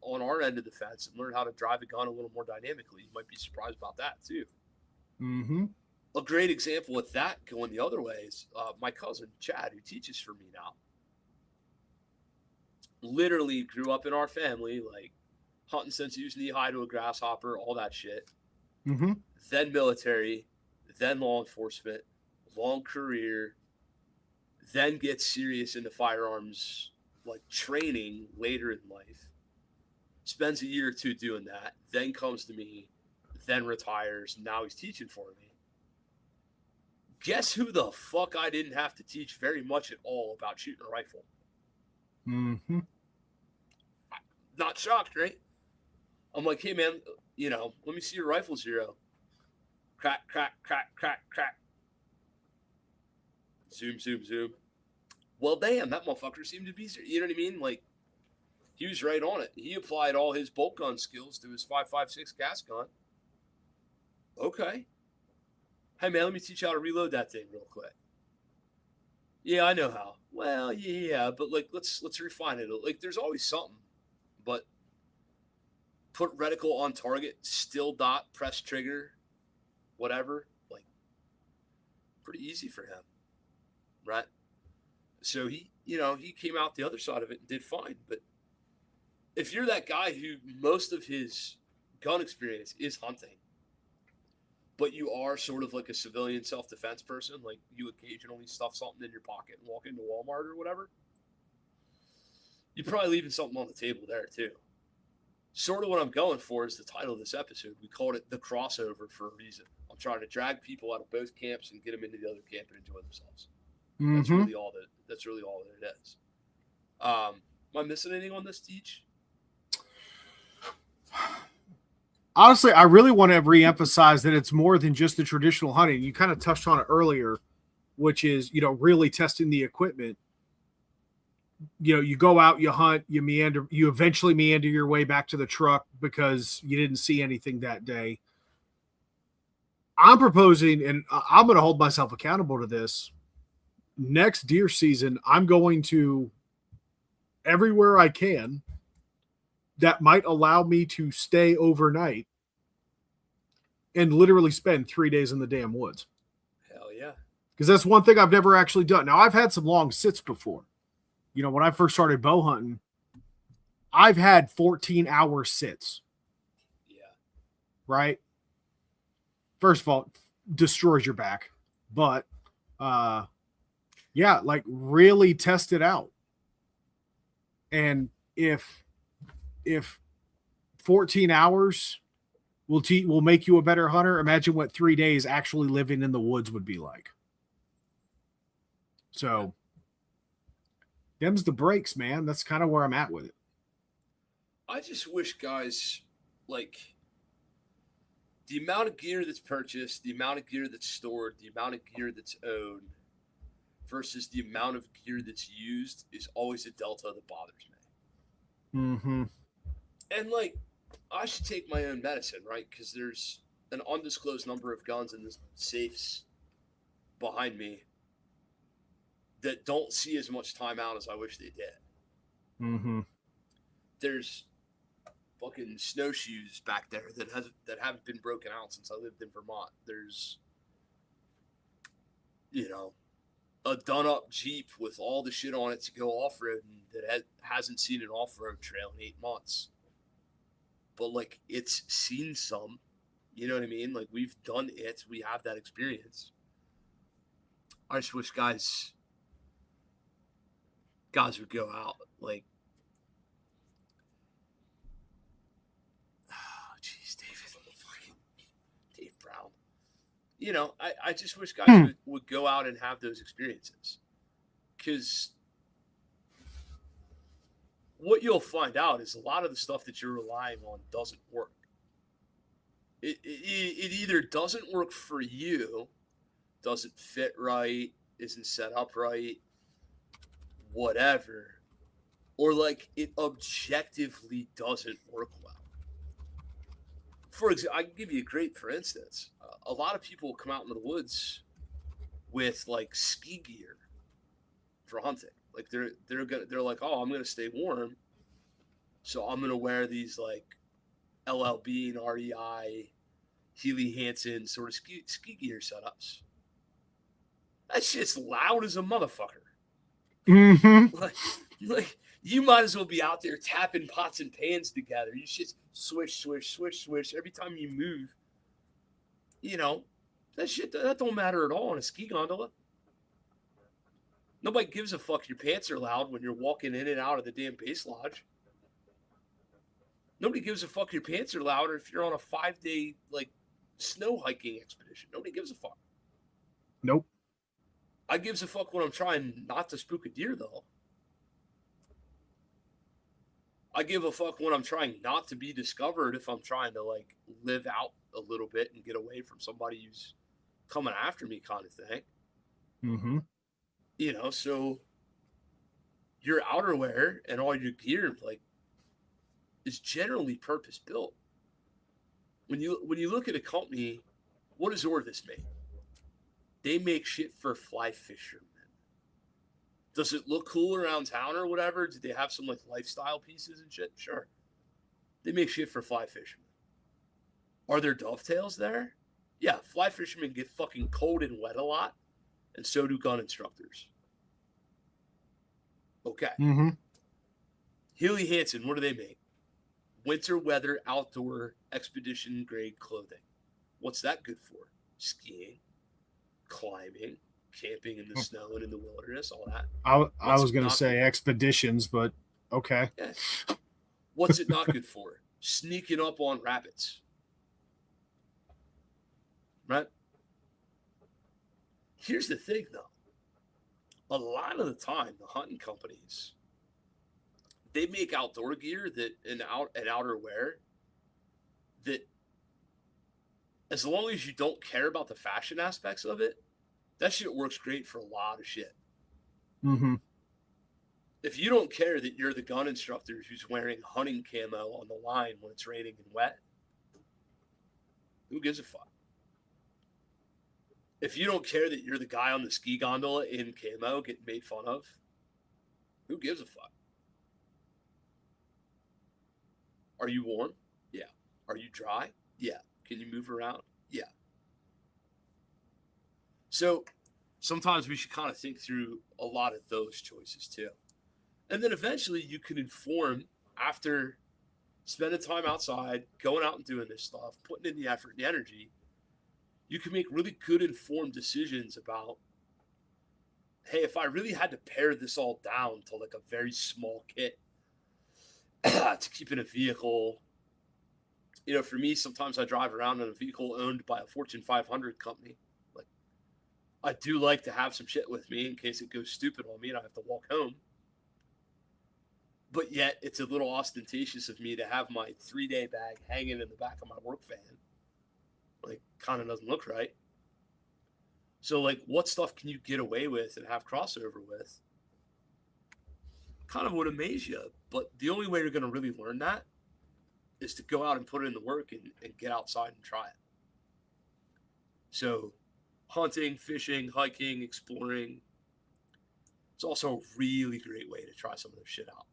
Speaker 2: on our end of the fence and learn how to drive a gun a little more dynamically. You might be surprised about that too.
Speaker 1: Mm-hmm.
Speaker 2: A great example of that going the other way is my cousin Chad, who teaches for me now. Literally grew up in our family, like, hunting since he was knee high to a grasshopper, all that shit.
Speaker 1: Mm-hmm.
Speaker 2: Then military, then law enforcement, long career, then gets serious into firearms, like, training later in life. Spends a year or two doing that, then comes to me, then retires. Now he's teaching for me. Guess who the fuck I didn't have to teach very much at all about shooting a rifle?
Speaker 1: Mm-hmm.
Speaker 2: Not shocked, right? I'm like, hey, man, let me see your rifle, Zero. Crack, crack, crack, crack, crack. Zoom, zoom, zoom. Well, damn, that motherfucker seemed to be, you know what I mean? Like, he was right on it. He applied all his bolt gun skills to his 5.56 gas gun. Okay. Hey, man, let me teach you how to reload that thing real quick. Yeah, I know how. Well, yeah, but, like, let's refine it. Like, there's always something. But put reticle on target, still dot, press trigger, whatever. Like, pretty easy for him, right? So he came out the other side of it and did fine. But if you're that guy who most of his gun experience is hunting, but you are sort of like a civilian self-defense person, like, you occasionally stuff something in your pocket and walk into Walmart or whatever, you're probably leaving something on the table there too. Sort of what I'm going for is the title of this episode. We called it The Crossover for a reason. I'm trying to drag people out of both camps and get them into the other camp and enjoy themselves.
Speaker 1: Mm-hmm.
Speaker 2: That's really all that it is. Am I missing anything on this, Teach?
Speaker 1: Honestly, I really want to reemphasize that it's more than just the traditional hunting. You kind of touched on it earlier, which is, really testing the equipment. You go out, you hunt, you eventually meander your way back to the truck because you didn't see anything that day. I'm proposing, and I'm going to hold myself accountable to this. Next deer season, I'm going to, everywhere I can that might allow me to stay overnight and literally spend 3 days in the damn woods.
Speaker 2: Hell yeah.
Speaker 1: Because that's one thing I've never actually done. Now, I've had some long sits before. When I first started bow hunting, I've had 14-hour sits.
Speaker 2: Yeah.
Speaker 1: Right? First of all, destroys your back. But, yeah, like, really test it out. And if 14 hours will make you a better hunter, imagine what 3 days actually living in the woods would be like. So, them's the breaks, man. That's kind of where I'm at with it.
Speaker 2: I just wish guys, like, the amount of gear that's purchased, the amount of gear that's stored, the amount of gear that's owned versus the amount of gear that's used is always a delta that bothers me.
Speaker 1: Mm-hmm.
Speaker 2: And, like, I should take my own medicine, right? Because there's an undisclosed number of guns in the safes behind me that don't see as much time out as I wish they did.
Speaker 1: Mm-hmm.
Speaker 2: There's fucking snowshoes back there that haven't been broken out since I lived in Vermont. There's you know, a done up Jeep with all the shit on it to go off roading that hasn't seen an off road trail in 8 months. But like it's seen some, you know what I mean? Like we've done it, we have that experience. I just wish guys would go out like, oh jeez, Dave Brown. You know, I just wish guys would go out and have those experiences. Because what you'll find out is a lot of the stuff that you're relying on doesn't work. It either doesn't work for you, doesn't fit right, isn't set up right, whatever, or like it objectively doesn't work well. For example, I can give you a great for instance. A lot of people come out into the woods with like ski gear for hunting. Like they're like, oh, I'm gonna stay warm, so I'm gonna wear these like LLB and REI, Healy Hansen sort of ski gear setups. That shit's loud as a motherfucker.
Speaker 1: Mm-hmm.
Speaker 2: Like you might as well be out there tapping pots and pans together. You just swish, swish, swish, swish every time you move. You know, that shit that don't matter at all on a ski gondola. Nobody gives a fuck your pants are loud when you're walking in and out of the damn base lodge. Nobody gives a fuck your pants are louder if you're on a 5-day like snow hiking expedition. Nobody gives a fuck.
Speaker 1: Nope.
Speaker 2: I gives a fuck when I'm trying not to spook a deer though. I give a fuck when I'm trying not to be discovered if I'm trying to like live out a little bit and get away from somebody who's coming after me kind of thing.
Speaker 1: Mm-hmm.
Speaker 2: You know, so your outerwear and all your gear like is generally purpose built. When you look at a company, what does Orvis make? They make shit for fly fishermen. Does it look cool around town or whatever? Do they have some like lifestyle pieces and shit? Sure. They make shit for fly fishermen. Are there dovetails there? Yeah, fly fishermen get fucking cold and wet a lot, and so do gun instructors. Okay.
Speaker 1: Mm-hmm.
Speaker 2: Healy Hansen, what do they make? Winter weather outdoor expedition grade clothing. What's that good for? Skiing, climbing, camping in the snow and in the wilderness, all that.
Speaker 1: I was going to say expeditions, but okay.
Speaker 2: Yeah. What's it not good for? Sneaking up on rabbits. Right? Here's the thing, though. A lot of the time, the hunting companies, they make outdoor gear that and outerwear that, as long as you don't care about the fashion aspects of it, that shit works great for a lot of shit.
Speaker 1: Mm-hmm.
Speaker 2: If you don't care that you're the gun instructor who's wearing hunting camo on the line when it's raining and wet, who gives a fuck? If you don't care that you're the guy on the ski gondola in camo getting made fun of, who gives a fuck? Are you warm? Yeah. Are you dry? Yeah. Can you move around? Yeah. So sometimes we should kind of think through a lot of those choices too. And then eventually you can inform after spending time outside, going out and doing this stuff, putting in the effort and the energy. You can make really good informed decisions about, hey, if I really had to pare this all down to like a very small kit to keep in a vehicle, you know, for me, sometimes I drive around in a vehicle owned by a Fortune 500 company. Like, I do like to have some shit with me in case it goes stupid on me and I have to walk home. But yet, it's a little ostentatious of me to have my 3-day bag hanging in the back of my work van. Like, kind of doesn't look right. So, like, what stuff can you get away with and have crossover with? Kind of would amaze you. But the only way you're going to really learn that is to go out and put in the work and get outside and try it. So, hunting, fishing, hiking, exploring. It's also a really great way to try some of this shit out.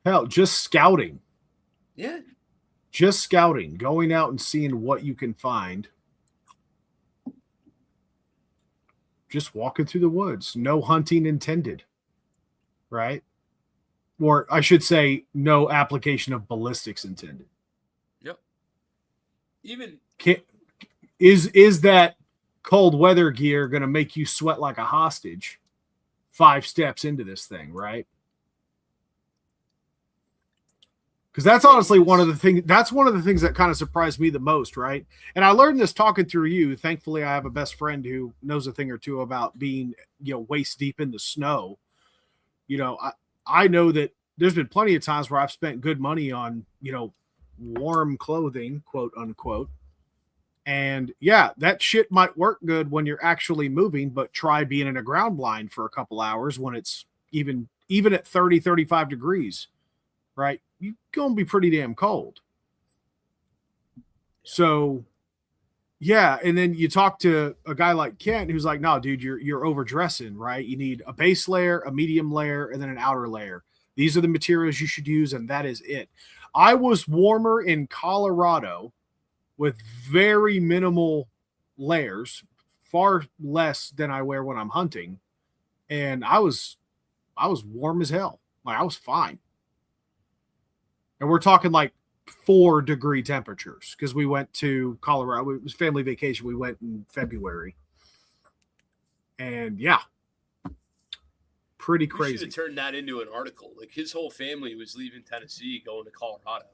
Speaker 1: Hell, just scouting.
Speaker 2: Yeah.
Speaker 1: Just scouting, going out and seeing what you can find. just walking through the woods. No hunting intended, right? Or I should say, no application of ballistics intended.
Speaker 2: Yep. Even
Speaker 1: is that cold weather gear going to make you sweat like a hostage 5 steps into this thing, right? Because that's honestly one of the things. That's one of the things that kind of surprised me the most, right? And I learned this talking through you. Thankfully, I have a best friend who knows a thing or two about being, waist deep in the snow. I know that there's been plenty of times where I've spent good money on, warm clothing, quote unquote. And yeah, that shit might work good when you're actually moving, but try being in a ground blind for a couple hours when it's even at 30, 35 degrees, right? You're going to be pretty damn cold. So yeah. And then you talk to a guy like Kent, who's like, no, dude, you're overdressing, right? You need a base layer, a medium layer, and then an outer layer. These are the materials you should use. And that is it. I was warmer in Colorado with very minimal layers, far less than I wear when I'm hunting. And I was warm as hell. Like, I was fine. And we're talking like 4-degree temperatures because we went to Colorado. It was family vacation. We went in February. And yeah, pretty crazy.
Speaker 2: We should have turned that into an article. Like, his whole family was leaving Tennessee, going to Colorado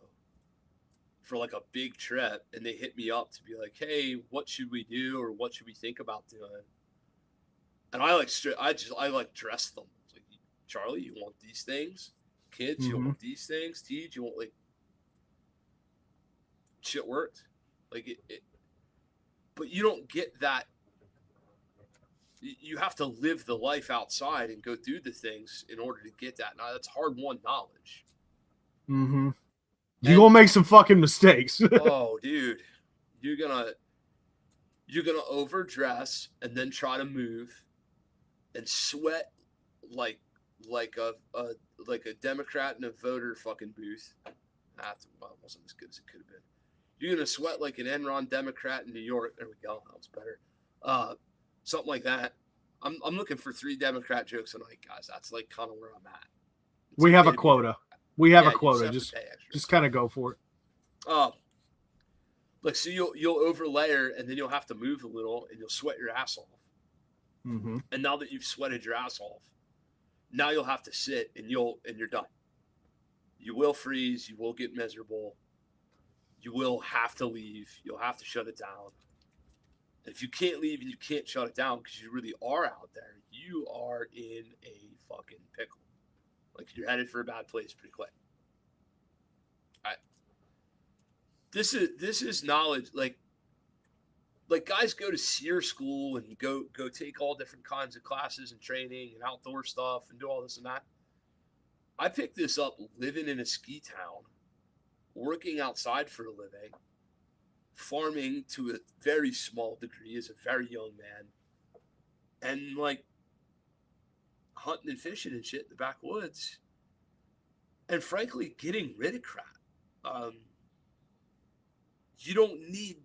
Speaker 2: for like a big trip, and they hit me up to be like, hey, what should we do, or what should we think about doing? And I dress them. Like, Charlie, you want these things? Kids, you want these things? Tej, you want, like, shit worked. Like, it but you don't get that. You have to live the life outside and go do the things in order to get that. Now, that's hard-won knowledge.
Speaker 1: Mm-hmm. You're going to make some fucking mistakes.
Speaker 2: Oh, dude. You're gonna overdress and then try to move and sweat like a Democrat in a voter fucking booth. Well, it wasn't as good as it could have been. You're gonna sweat like an Enron Democrat in New York. There we go. That was better. Something like that. I'm looking for 3 Democrat jokes tonight, guys. That's like kind of where I'm at.
Speaker 1: We have a quota. We have a quota. Just kind of go for it.
Speaker 2: Like, so you'll overlayer, and then you'll have to move a little, and you'll sweat your ass off.
Speaker 1: Mm-hmm.
Speaker 2: And now that you've sweated your ass off, now you'll have to sit, and you're done. You will freeze. You will get miserable. You will have to leave. You'll have to shut it down. And if you can't leave and you can't shut it down because you really are out there, you are in a fucking pickle. Like, you're headed for a bad place pretty quick. This is knowledge. Like guys go to SEER school and go take all different kinds of classes and training and outdoor stuff and do all this and that. I picked this up living in a ski town, working outside for a living, farming to a very small degree as a very young man, and like hunting and fishing and shit in the backwoods, and frankly getting rid of crap. You don't need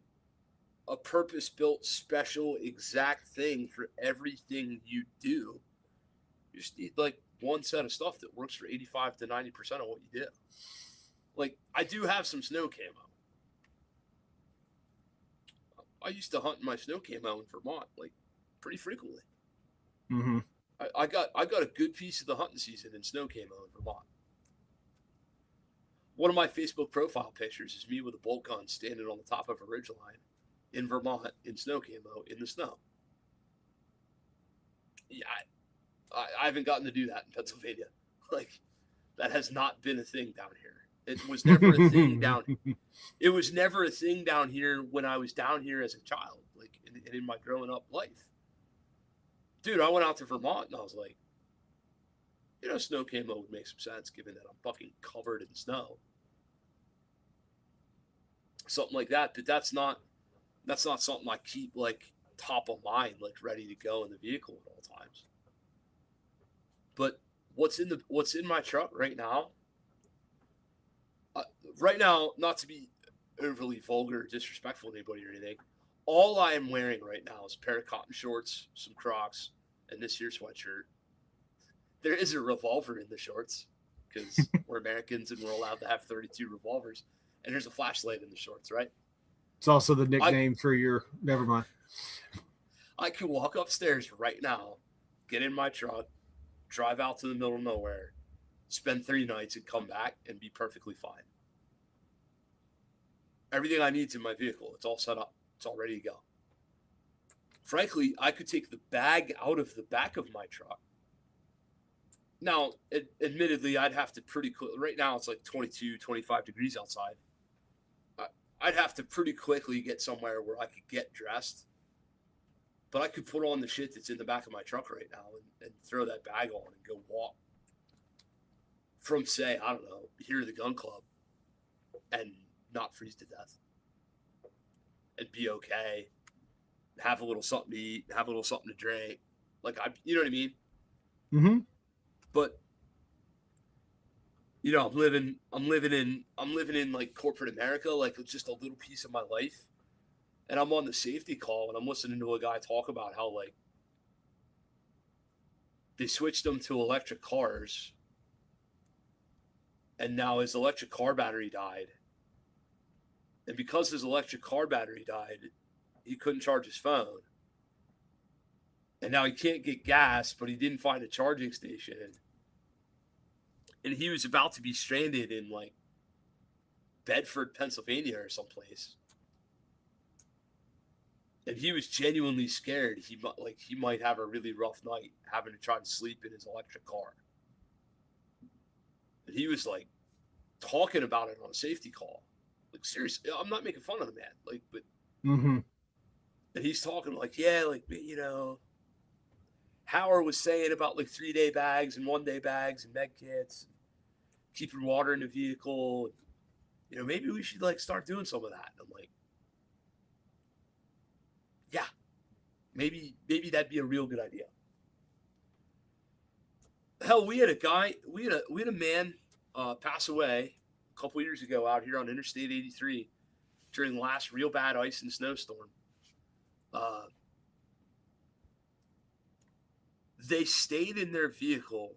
Speaker 2: a purpose-built, special, exact thing for everything you do. You just need like one set of stuff that works for 85 to 90% of what you do. Like, I do have some snow camo. I used to hunt in my snow camo in Vermont, like, pretty frequently.
Speaker 1: Mm-hmm.
Speaker 2: I got a good piece of the hunting season in snow camo in Vermont. One of my Facebook profile pictures is me with a bolt gun standing on the top of a ridgeline in Vermont in snow camo in the snow. Yeah, I haven't gotten to do that in Pennsylvania. Like, that has not been a thing down here. It was never a thing down here. It was never a thing down here when I was down here as a child, like in my growing up life. Dude, I went out to Vermont and I was like, snow camo would make some sense given that I'm fucking covered in snow. Something like that. But that's not something I keep like top of mind, like ready to go in the vehicle at all times. But what's in my truck right now? Not to be overly vulgar or disrespectful to anybody or anything, all I am wearing right now is a pair of cotton shorts, some Crocs, and this here sweatshirt. There is a revolver in the shorts because we're Americans and we're allowed to have 32 revolvers. And there's a flashlight in the shorts, right?
Speaker 1: It's also the nickname for your. Never mind.
Speaker 2: I could walk upstairs right now, get in my truck, drive out to the middle of nowhere, spend 3 nights, and come back and be perfectly fine. Everything I need is in my vehicle. It's all set up. It's all ready to go. Frankly, I could take the bag out of the back of my truck. Now, admittedly, I'd have to pretty quick. Right now, it's like 22, 25 degrees outside. I'd have to pretty quickly get somewhere where I could get dressed. But I could put on the shit that's in the back of my truck right now and throw that bag on and go walk from, say, I don't know, here to the gun club and not freeze to death and be okay. Have a little something to eat, have a little something to drink. Like, you know what I mean?
Speaker 1: Mm-hmm.
Speaker 2: But, you know, I'm living in like corporate America. Like, it's just a little piece of my life. And I'm on the safety call and I'm listening to a guy talk about how, like, they switched them to electric cars and now his electric car battery died. And because his electric car battery died, he couldn't charge his phone. And now he can't get gas, but he didn't find a charging station. And he was about to be stranded in, like, Bedford, Pennsylvania or someplace. And he was genuinely scared he might have a really rough night having to try to sleep in his electric car. And he was, like, talking about it on a safety call. Like, seriously, I'm not making fun of the man. Like, but
Speaker 1: Mm-hmm.
Speaker 2: and he's talking like, yeah, like, you know, Howard was saying about like 3-day bags and 1-day bags and med kits, keeping water in the vehicle. You know, maybe we should like start doing some of that. I'm like, yeah, maybe that'd be a real good idea. Hell, we had a man pass away a couple years ago out here on Interstate 83 during the last real bad ice and snowstorm. They stayed in their vehicle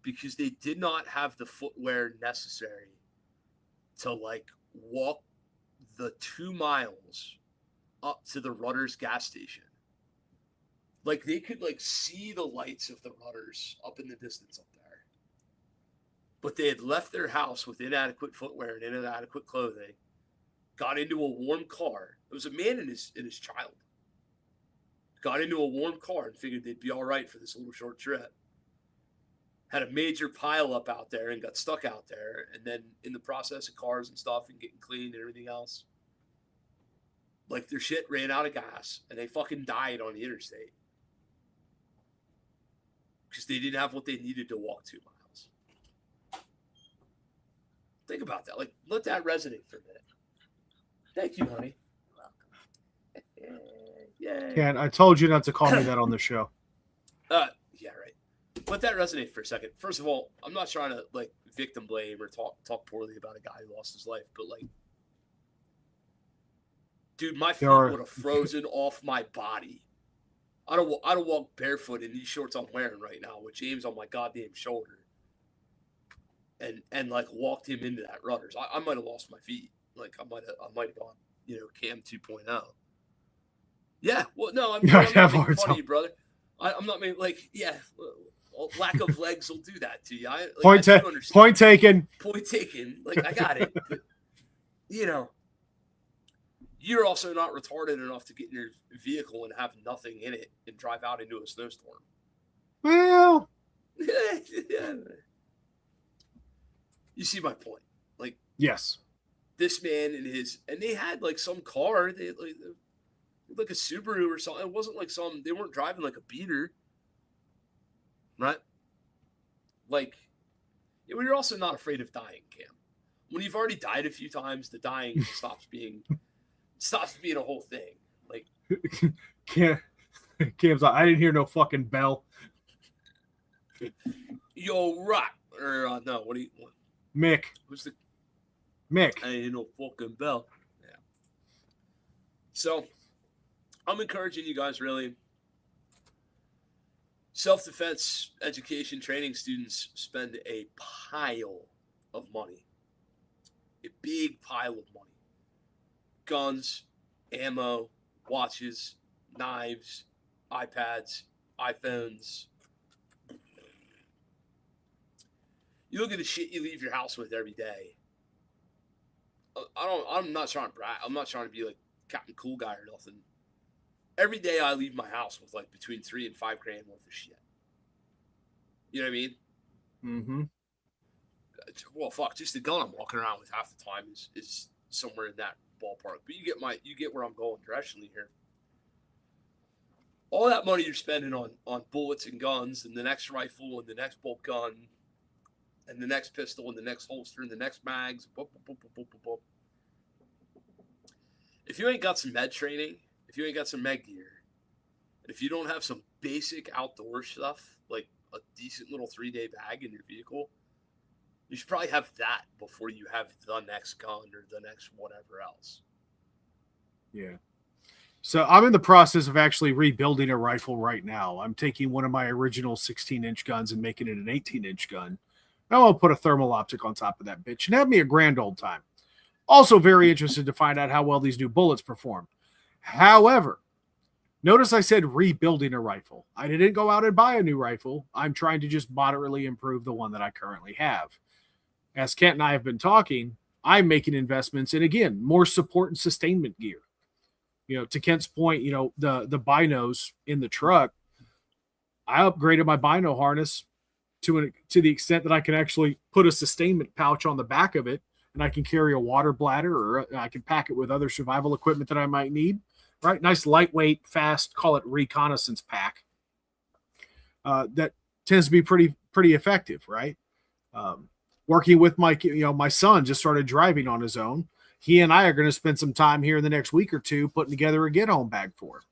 Speaker 2: because they did not have the footwear necessary to like walk the 2 miles up to the Rudders gas station. Like they could like see the lights of the Rudders up in the distance up there. But they had left their house with inadequate footwear and inadequate clothing, got into a warm car. It was a man and his child. Got into a warm car and figured they'd be all right for this little short trip. Had a major pile up out there and got stuck out there. And then in the process of cars and stuff and getting cleaned and everything else, like their shit ran out of gas and they fucking died on the interstate. Because they didn't have what they needed to walk 2 miles. Think about that. Like, let that resonate for a minute. Thank you, honey. Yay.
Speaker 1: Ken, I told you not to call me that on the show.
Speaker 2: Yeah, right. Let that resonate for a second. First of all, I'm not trying to like victim blame or talk poorly about a guy who lost his life, but like, dude, my feet would have frozen off my body. I don't walk barefoot in these shorts I'm wearing right now with James on my goddamn shoulder, and like walked him into that Rudders. I might have lost my feet. Like I might have gone, you know, Cam 2.0. Yeah, well, no, I'm not making fun of you, brother. I'm not making, like, yeah, lack of legs will do that to you.
Speaker 1: Point taken.
Speaker 2: Point taken. Like, I got it. But, you know, you're also not retarded enough to get in your vehicle and have nothing in it and drive out into a snowstorm.
Speaker 1: Well,
Speaker 2: yeah. You see my point. Like,
Speaker 1: yes.
Speaker 2: This man and they had, like, some car. They like a Subaru or something. It wasn't like they weren't driving like a beater, right? Like, you're also not afraid of dying, Cam. When you've already died a few times, the dying stops being a whole thing. Like,
Speaker 1: Cam's like, I didn't hear no fucking bell.
Speaker 2: Yo, rock or no? What?
Speaker 1: Mick.
Speaker 2: Who's the
Speaker 1: Mick?
Speaker 2: I didn't hear no fucking bell. Yeah. So. I'm encouraging you guys, really. Self-defense education training students spend a pile of money. A big pile of money. Guns, ammo, watches, knives, iPads, iPhones. You look at the shit you leave your house with every day. I'm not trying to brag. I'm not trying to be like Captain Cool Guy or nothing. Every day I leave my house with like between $3,000 and $5,000 worth of shit. You know what I mean?
Speaker 1: Mm-hmm.
Speaker 2: Well, fuck, just the gun I'm walking around with half the time is somewhere in that ballpark. But you get where I'm going directionally here. All that money you're spending on bullets and guns and the next rifle and the next bolt gun and the next pistol and the next holster and the next mags. If you ain't got some med training, if you ain't got some med gear, and if you don't have some basic outdoor stuff, like a decent little 3-day bag in your vehicle, you should probably have that before you have the next gun or the next whatever else.
Speaker 1: Yeah. So I'm in the process of actually rebuilding a rifle right now. I'm taking one of my original 16-inch guns and making it an 18-inch gun. Now I'll put a thermal optic on top of that bitch and have me a grand old time. Also very interested to find out how well these new bullets perform. However, notice I said rebuilding a rifle. I didn't go out and buy a new rifle. I'm trying to just moderately improve the one that I currently have. As Kent and I have been talking, I'm making investments in, again, more support and sustainment gear. You know, to Kent's point, you know, the binos in the truck, I upgraded my bino harness to the extent that I can actually put a sustainment pouch on the back of it, and I can carry a water bladder, or I can pack it with other survival equipment that I might need. Right? Nice, lightweight, fast, call it reconnaissance pack. That tends to be pretty effective, right? Working with my son just started driving on his own. He and I are going to spend some time here in the next week or two putting together a get-home bag for him.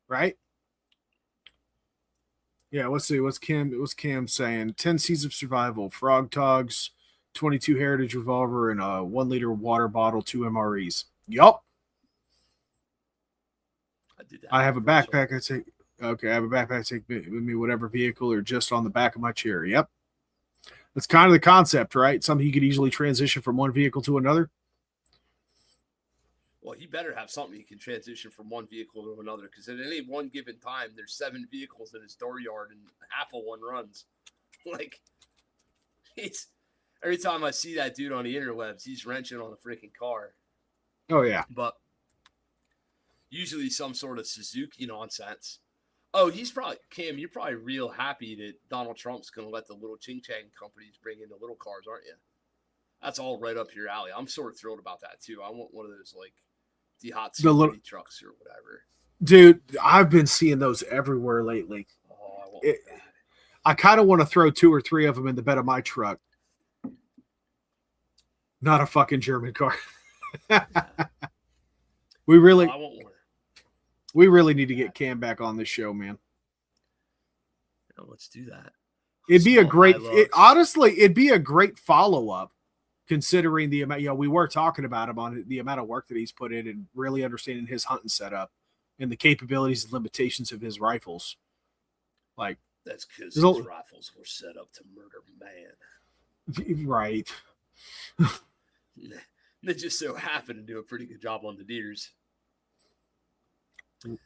Speaker 1: Right? Yeah, let's see. What's Cam saying? 10 Seeds of Survival, Frog Togs, 22 Heritage Revolver, and a 1-liter water bottle, 2 MREs. Yup. I have a backpack. I have a backpack. I take with me whatever vehicle or just on the back of my chair. Yep. That's kind of the concept, right? Something you could easily transition from one vehicle to another.
Speaker 2: Well, he better have something he can transition from one vehicle to another, because at any one given time, there's 7 vehicles in his dooryard and half of one runs. Like, every time I see that dude on the interwebs, he's wrenching on a freaking car.
Speaker 1: Oh, yeah.
Speaker 2: But usually some sort of Suzuki nonsense. Oh, Cam, you're probably real happy that Donald Trump's going to let the little ching-chang companies bring in the little cars, aren't you? That's all right up your alley. I'm sort of thrilled about that, too. I want one of those, like, the hot security trucks or whatever.
Speaker 1: Dude, I've been seeing those everywhere lately.
Speaker 2: Oh,
Speaker 1: I kind of want to throw 2 or 3 of them in the bed of my truck. Not a fucking German car. We really need to get Cam back on this show, man.
Speaker 2: Let's do that.
Speaker 1: It'd be honestly, it'd be a great follow-up, considering the amount, we were talking about him on the amount of work that he's put in and really understanding his hunting setup and the capabilities and limitations of his rifles. Like,
Speaker 2: that's because his rifles were set up to murder man.
Speaker 1: Right.
Speaker 2: They just so happen to do a pretty good job on the deers.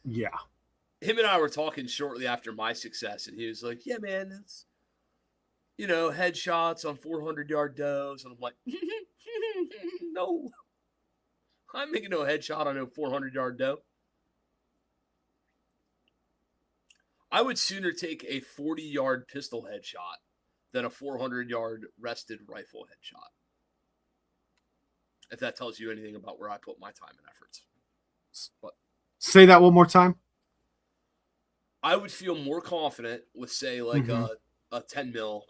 Speaker 1: Yeah.
Speaker 2: Him and I were talking shortly after my success, and he was like, yeah, man, it's, headshots on 400-yard does. And I'm like, no. I'm making no headshot on no 400-yard doe. I would sooner take a 40-yard pistol headshot than a 400-yard rested rifle headshot. If that tells you anything about where I put my time and efforts. But
Speaker 1: say that one more time.
Speaker 2: I would feel more confident with, say, like a 10 mil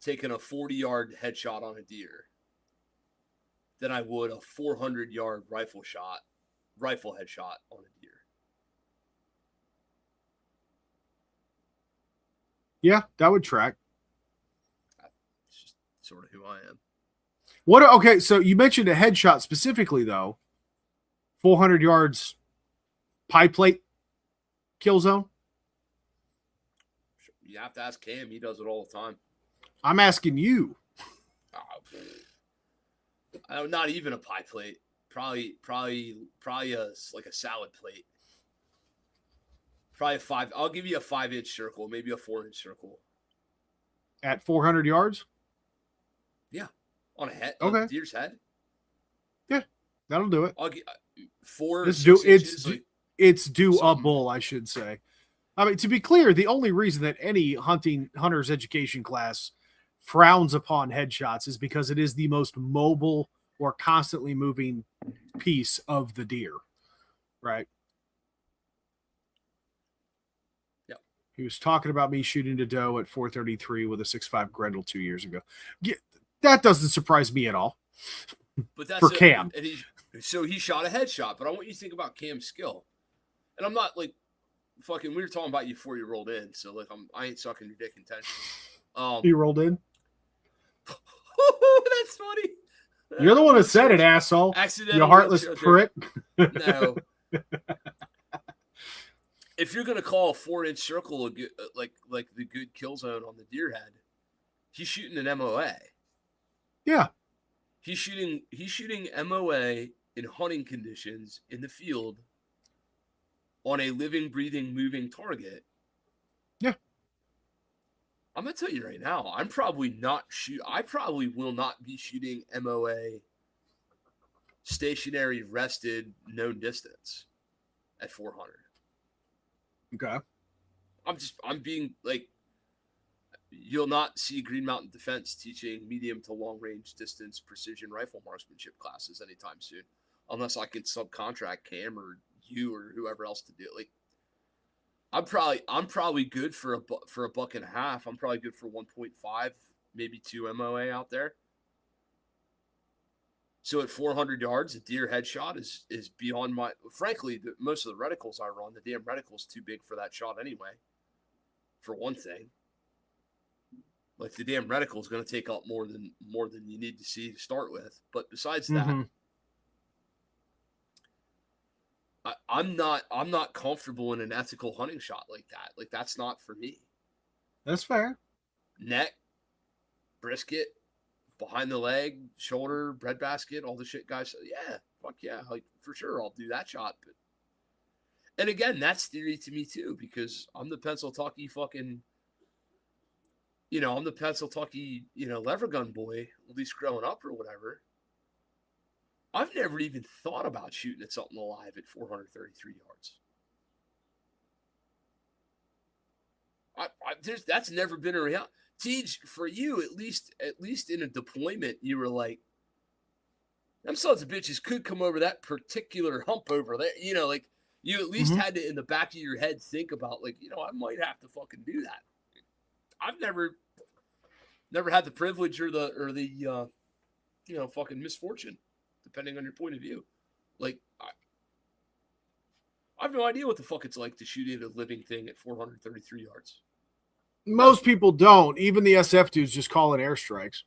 Speaker 2: taking a 40-yard headshot on a deer than I would a 400-yard rifle headshot on a deer.
Speaker 1: Yeah, that would track.
Speaker 2: It's just sort of who I am.
Speaker 1: Okay, so you mentioned a headshot specifically, though. 400 yards pie plate kill zone?
Speaker 2: You have to ask Cam. He does it all the time.
Speaker 1: I'm asking you.
Speaker 2: Not even a pie plate. Probably like a salad plate. Probably a 5. I'll give you a 5-inch circle, maybe a 4-inch circle.
Speaker 1: At 400 yards?
Speaker 2: Yeah, on a head,
Speaker 1: okay.
Speaker 2: On a deer's head.
Speaker 1: Yeah, that'll do it.
Speaker 2: I'll get 4
Speaker 1: it's
Speaker 2: 6
Speaker 1: do,
Speaker 2: inches.
Speaker 1: It's due a bull, I should say. I mean, to be clear, the only reason that any hunter's education class frowns upon headshots is because it is the most mobile or constantly moving piece of the deer, right?
Speaker 2: Yep.
Speaker 1: He was talking about me shooting a doe at 433 with a 6.5 Grendel 2 years ago. Yeah, that doesn't surprise me at all.
Speaker 2: But that's
Speaker 1: for Cam.
Speaker 2: So he shot a headshot, but I want you to think about Cam's skill. And I'm not like fucking. We were talking about you before you rolled in, so like I ain't sucking your dick intentionally.
Speaker 1: He rolled in.
Speaker 2: That's funny.
Speaker 1: You're the one that said it, asshole. You heartless prick.
Speaker 2: No. If you're gonna call a 4-inch circle a good, like the good kill zone on the deer head, he's shooting an MOA.
Speaker 1: Yeah.
Speaker 2: He's shooting MOA in hunting conditions in the field on a living, breathing, moving target.
Speaker 1: Yeah.
Speaker 2: I'm gonna tell you right now, I probably will not be shooting MOA stationary, rested, known distance at 400.
Speaker 1: Okay.
Speaker 2: I'm being like, you'll not see Green Mountain Defense teaching medium to long range distance precision rifle marksmanship classes anytime soon, unless I can subcontract Cam or you or whoever else to do it. Like, I'm probably good for a buck and a half. I'm probably good for 1.5, maybe 2 MOA out there. So at 400 yards, a deer headshot is beyond my. Frankly, most of the reticles I run, the damn reticle's too big for that shot anyway. For one thing, like the damn reticle is going to take up more than you need to see to start with. But besides that, I'm not comfortable in an ethical hunting shot like that. Like, that's not for me.
Speaker 1: That's fair.
Speaker 2: Neck, brisket, behind the leg, shoulder, breadbasket, all the shit guys say, yeah, fuck yeah, like for sure I'll do that shot. But and again, that's theory to me too, because I'm the Pennsylvania fucking, I'm the Pennsylvania, lever gun boy, at least growing up or whatever. I've never even thought about shooting at something alive at 433 yards. That's never been a reality. Tej, for you, at least in a deployment, you were like, them sons of bitches could come over that particular hump over there. Like, you at least had to, in the back of your head, think about, like, I might have to fucking do that. I've never had the privilege or the fucking misfortune, depending on your point of view. Like, I have no idea what the fuck it's like to shoot at a living thing at 433 yards.
Speaker 1: Most people don't. Even the SF dudes just call it airstrikes.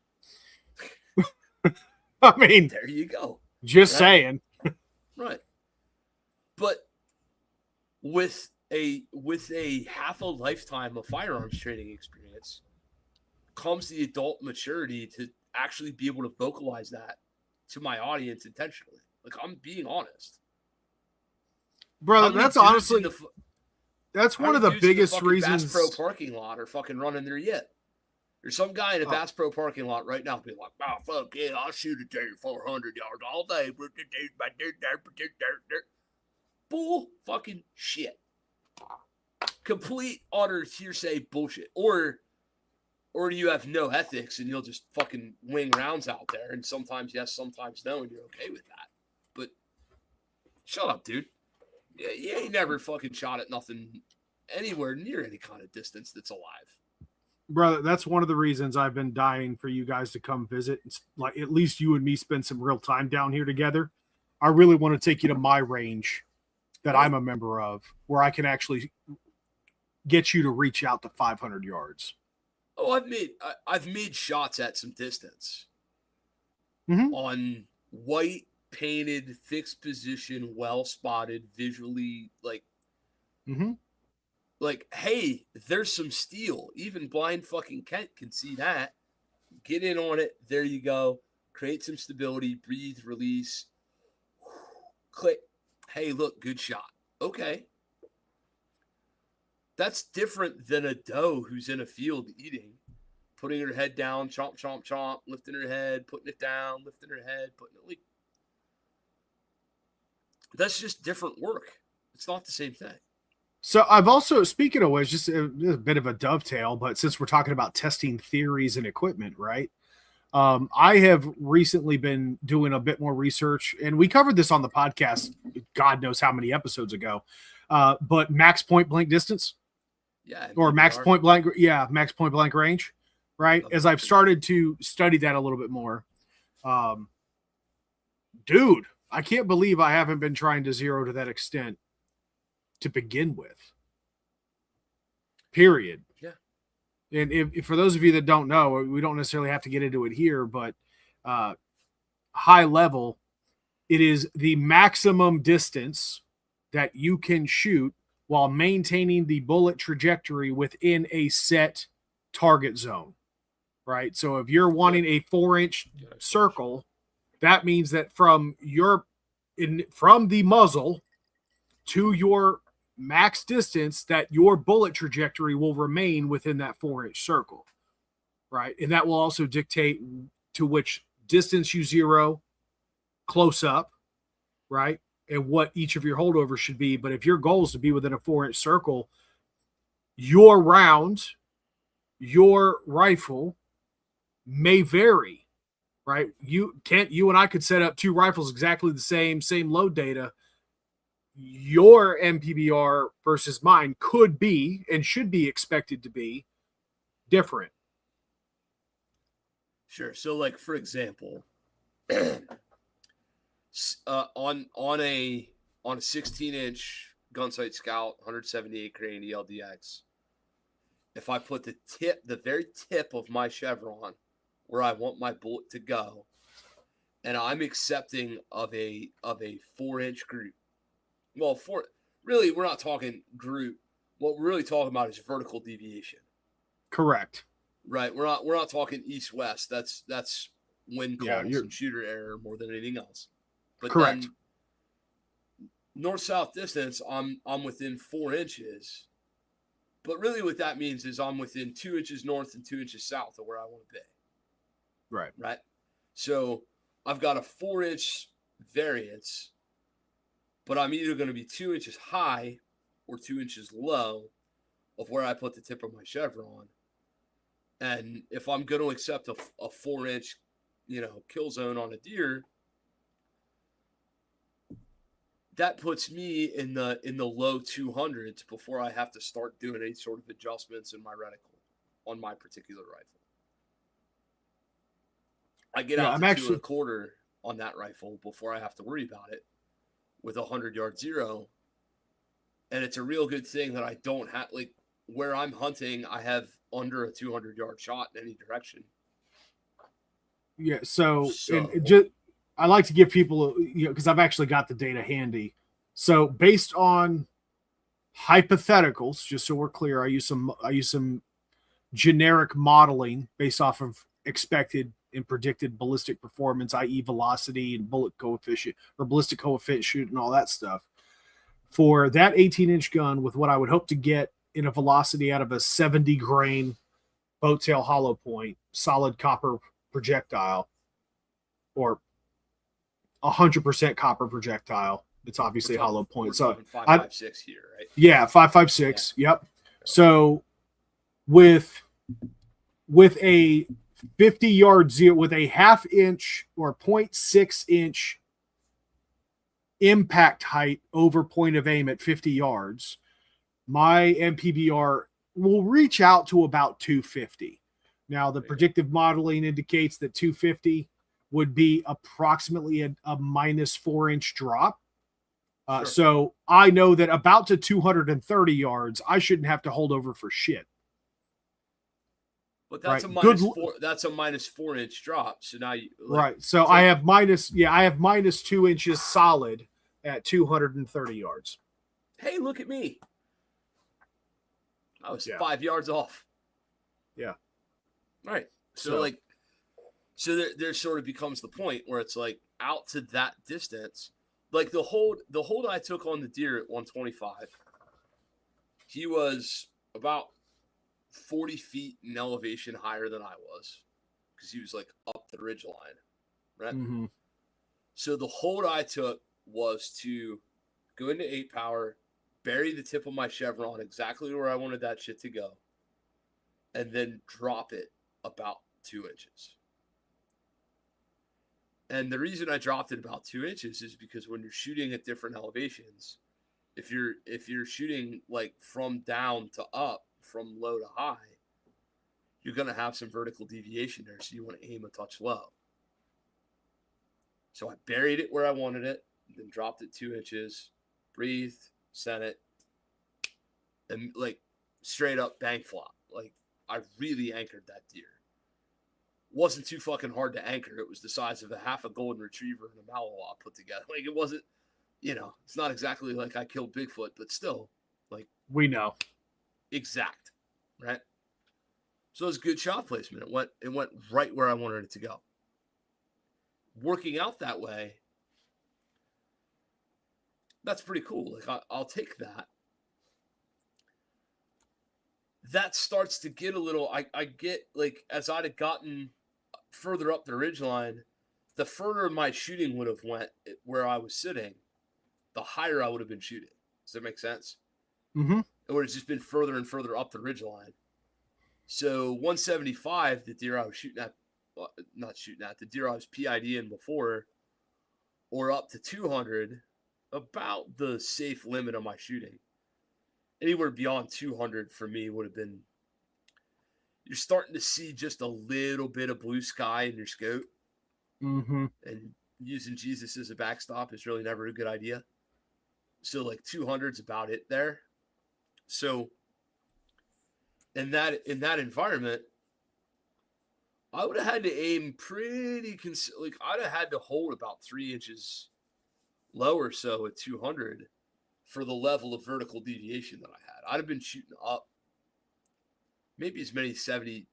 Speaker 1: I mean,
Speaker 2: there you go.
Speaker 1: Just saying.
Speaker 2: Right. But with a half a lifetime of firearms training experience comes the adult maturity to actually be able to vocalize that to my audience intentionally. Like, I'm being honest.
Speaker 1: Brother, that's honestly that's one of the biggest reasons.
Speaker 2: Bass Pro parking lot are fucking running their yet. There's some guy in a Bass Pro parking lot right now be like, "Oh fuck yeah, I'll shoot it there 400 yards all day." Bull fucking shit. Complete utter hearsay bullshit. Or you have no ethics and you'll just fucking wing rounds out there, and sometimes yes, sometimes no, and you're okay with that. But shut up, dude. Yeah, you ain't never fucking shot at nothing anywhere near any kind of distance that's alive.
Speaker 1: Brother, that's one of the reasons I've been dying for you guys to come visit. It's like, at least you and me spend some real time down here together. I really want to take you to my range that I'm a member of, where I can actually get you to reach out to 500 yards.
Speaker 2: Oh, I've made shots at some distance on white painted, fixed position, well spotted, visually like, hey, there's some steel. Even blind fucking Kent can see that. Get in on it. There you go. Create some stability. Breathe. Release. Click. Hey, look, good shot. Okay. That's different than a doe who's in a field eating, putting her head down, chomp, chomp, chomp, lifting her head, putting it down, lifting her head, putting it like. That's just different work. It's not the same thing.
Speaker 1: So I've also, speaking of which, just a bit of a dovetail, but since we're talking about testing theories and equipment, right? I have recently been doing a bit more research, and we covered this on the podcast, God knows how many episodes ago. But max point blank distance, or max point blank, max point blank range, right? As I've started to study that a little bit more, dude, I can't believe I haven't been trying to zero to that extent to begin with. Period.
Speaker 2: Yeah.
Speaker 1: And if for those of you that don't know, we don't necessarily have to get into it here, but high level, it is the maximum distance that you can shoot while maintaining the bullet trajectory within a set target zone, right? So if you're wanting a 4-inch circle, that means that from the muzzle to your max distance, that your bullet trajectory will remain within that 4-inch circle, right? And that will also dictate to which distance you zero close up, right? And what each of your holdovers should be. But if your goal is to be within a 4-inch circle, your round, your rifle may vary, right? You and I could set up two rifles exactly the same load data. Your MPBR versus mine could be and should be expected to be different.
Speaker 2: Sure. So, like, for example, on a 16-inch Gunsight Scout 178 grain ELDX, if I put the very tip of my chevron where I want my bullet to go, and I'm accepting of a 4-inch group. Well, really, we're not talking group. What we're really talking about is vertical deviation.
Speaker 1: Correct.
Speaker 2: Right. We're not talking east-west. That's wind calls and shooter error more than anything else. But
Speaker 1: correct.
Speaker 2: Then north-south distance, I'm within 4 inches. But really what that means is I'm within 2 inches north and 2 inches south of where I want to be.
Speaker 1: Right.
Speaker 2: Right. So I've got a 4-inch variance, but I'm either going to be 2 inches high or 2 inches low of where I put the tip of my chevron. And if I'm going to accept a 4-inch, kill zone on a deer, that puts me in the low 200s before I have to start doing any sort of adjustments in my reticle on my particular rifle. I get out to 2.25 on that rifle before I have to worry about it with a 100-yard zero. And it's a real good thing that I don't have, like, where I'm hunting, I have under a 200-yard shot in any direction.
Speaker 1: Yeah. So I like to give people, because I've actually got the data handy. So based on hypotheticals, just so we're clear, I use some generic modeling based off of expected and predicted ballistic performance, i.e. velocity and bullet coefficient or ballistic coefficient and all that stuff. For that 18-inch gun with what I would hope to get in a velocity out of a 70 grain boat tail hollow point, solid copper projectile, or 100% copper projectile. It's obviously a hollow point. So
Speaker 2: 5.56 here, right?
Speaker 1: Yeah, 5.56. Yeah. Yep. So with a 50-yard zero, with a 1/2 inch or 0.6 inch impact height over point of aim at 50 yards, my MPBR will reach out to about 250. Now, the predictive modeling indicates that 250 would be approximately a minus 4-inch drop. Sure. So I know that about to 230 yards, I shouldn't have to hold over for shit.
Speaker 2: But that's
Speaker 1: right.
Speaker 2: a minus four. That's a -4 inch drop. So now you
Speaker 1: right. So I have -2 inches solid at 230 yards.
Speaker 2: Hey, look at me. I was 5 yards off.
Speaker 1: Yeah.
Speaker 2: All right. So there sort of becomes the point where it's like out to that distance. Like the hold I took on the deer at 125, he was about 40 feet in elevation higher than I was because he was like up the ridge line, right?
Speaker 1: Mm-hmm.
Speaker 2: So the hold I took was to go into 8 power, bury the tip of my chevron exactly where I wanted that shit to go, and then drop it about 2 inches. And the reason I dropped it about 2 inches is because when you're shooting at different elevations, if you're shooting like from down to up, from low to high, you're going to have some vertical deviation there. So you want to aim a touch low. So I buried it where I wanted it, then dropped it 2 inches, breathed, sent it, and like straight up bang flop. Like I really anchored that deer. Wasn't too fucking hard to anchor. It was the size of a half a golden retriever and a Malinois put together. Like it wasn't, it's not exactly like I killed Bigfoot, but still, like
Speaker 1: we know.
Speaker 2: Exact, right? So it was good shot placement. It went right where I wanted it to go. Working out that way, that's pretty cool. Like I'll take that. That starts to get a little. I get like as I'd have gotten further up the ridgeline, the further my shooting would have went where I was sitting, the higher I would have been shooting. Does that make sense?
Speaker 1: Mm-hmm.
Speaker 2: It would have just been further and further up the ridgeline. So 175, the deer I was shooting at, the deer I was PIDing before, or up to 200, about the safe limit of my shooting. Anywhere beyond 200 for me would have been, you're starting to see just a little bit of blue sky in your scope.
Speaker 1: Mm-hmm.
Speaker 2: And using Jesus as a backstop is really never a good idea. So like 200's about it there. So in that environment, I would have had to aim pretty like I'd have had to hold about 3 inches low or so at 200 for the level of vertical deviation that I had. I'd have been shooting up maybe as many 70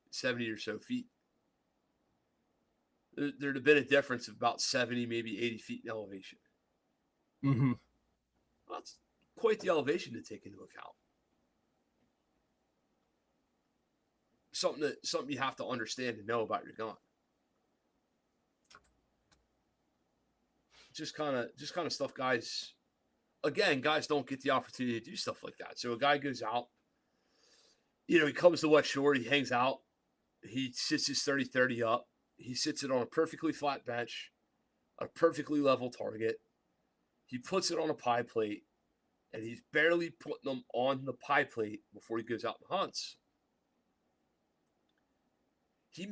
Speaker 2: or so feet. There'd have been a difference of about 70, maybe 80 feet in elevation.
Speaker 1: Mm-hmm.
Speaker 2: Well, that's quite the elevation to take into account. Something you have to understand and know about your gun. Just kind of stuff guys don't get the opportunity to do stuff like that. So a guy goes out, he comes to West Shore, he hangs out, he sits his 30-30 up, he sits it on a perfectly flat bench, a perfectly level target. He puts it on a pie plate, and he's barely putting them on the pie plate before he goes out and hunts. He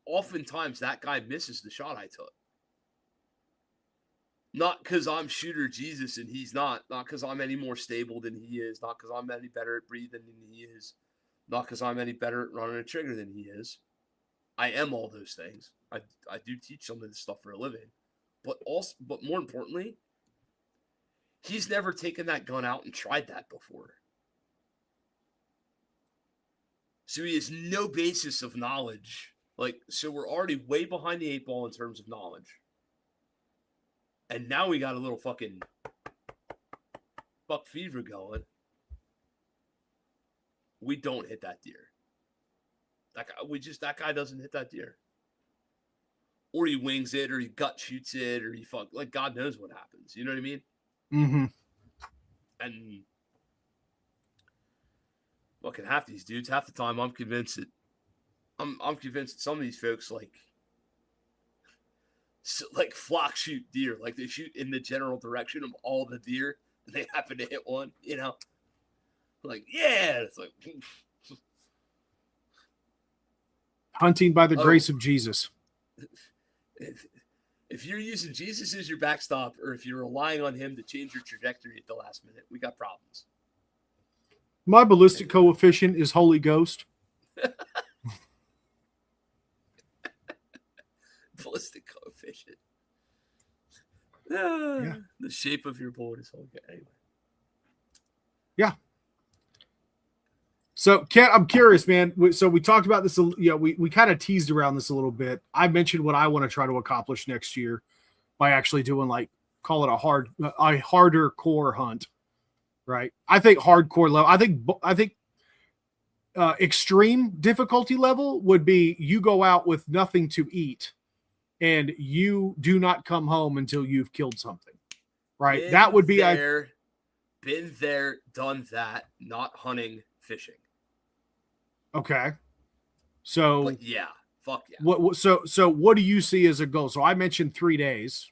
Speaker 2: oftentimes that guy misses the shot I took. Not because I'm shooter Jesus and he's not because I'm any more stable than he is, not because I'm any better at breathing than he is, not because I'm any better at running a trigger than he is. I am all those things. I do teach some of this stuff for a living. But more importantly, he's never taken that gun out and tried that before. So he has no basis of knowledge. So we're already way behind the 8 ball in terms of knowledge. And now we got a little fucking buck fever going. We don't hit that deer. That guy doesn't hit that deer. Or he wings it, or he gut shoots it, or he God knows what happens. You know what I mean?
Speaker 1: Mm-hmm.
Speaker 2: And fucking half these dudes, half the time, I'm convinced that some of these folks like flock shoot deer, like they shoot in the general direction of all the deer, and they happen to hit one. Like it's like
Speaker 1: hunting by the grace of Jesus.
Speaker 2: If you're using Jesus as your backstop, or if you're relying on him to change your trajectory at the last minute, we got problems.
Speaker 1: My ballistic coefficient is Holy Ghost.
Speaker 2: ballistic coefficient. The shape of your bullet is all good. Anyway.
Speaker 1: Yeah. So, Kent, I'm curious, man. So we talked about this. We kind of teased around this a little bit. I mentioned what I want to try to accomplish next year by actually doing, like, call it a harder core hunt, right? I think hardcore level. I think extreme difficulty level would be you go out with nothing to eat, and you do not come home until you've killed something, right? That would be
Speaker 2: been there, done that. Not hunting, fishing.
Speaker 1: Okay. So
Speaker 2: but yeah, fuck yeah.
Speaker 1: So what do you see as a goal? So I mentioned 3 days,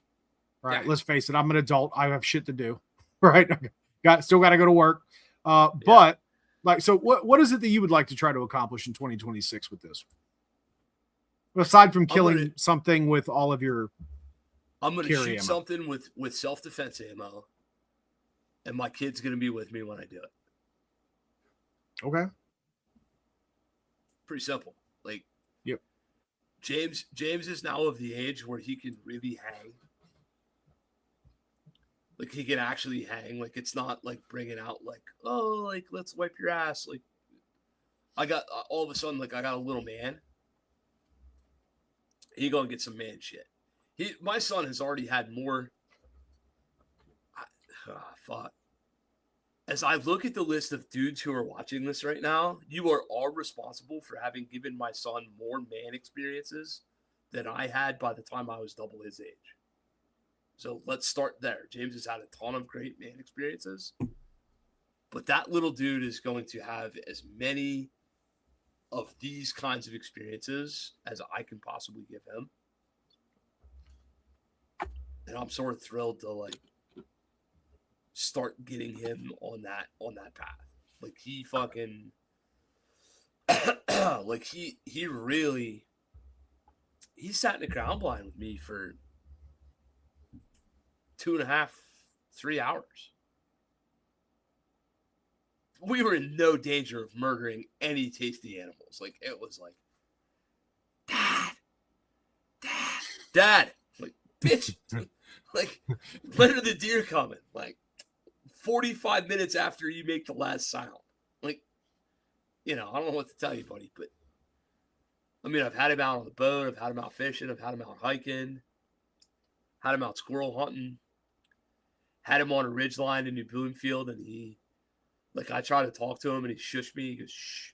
Speaker 1: right?
Speaker 2: Yeah.
Speaker 1: Let's face it, I'm an adult. I have shit to do, right? Still got to go to work. But like, so what is it that you would like to try to accomplish in 2026 with this? Aside from killing something with all of your,
Speaker 2: I'm going to shoot something with self-defense ammo, and my kid's going to be with me when I do it.
Speaker 1: Okay.
Speaker 2: Pretty simple. Like,
Speaker 1: yep.
Speaker 2: James is now of the age where he can really hang. Like, he can actually hang. Like, it's not like bringing out like, oh, like, let's wipe your ass. Like, I got all of a sudden, like, I got a little man. He gonna get some man shit. My son has already had more. Fuck. As I look at the list of dudes who are watching this right now, you are all responsible for having given my son more man experiences than I had by the time I was double his age. So let's start there. James has had a ton of great man experiences, but that little dude is going to have as many of these kinds of experiences as I can possibly give him. And I'm sort of thrilled to, like, start getting him on that path. Like, he fucking like he sat in the ground blind with me for 2.5, 3 hours. We were in no danger of murdering any tasty animals. Like, it was like, Dad, like, bitch, like, when are the deer coming? Like, 45 minutes after you make the last sound. Like, I don't know what to tell you, buddy, but I mean, I've had him out on the boat, I've had him out fishing, I've had him out hiking, had him out squirrel hunting, had him on a ridge line in New Bloomfield, and I tried to talk to him, and he shushed me. He goes, shh.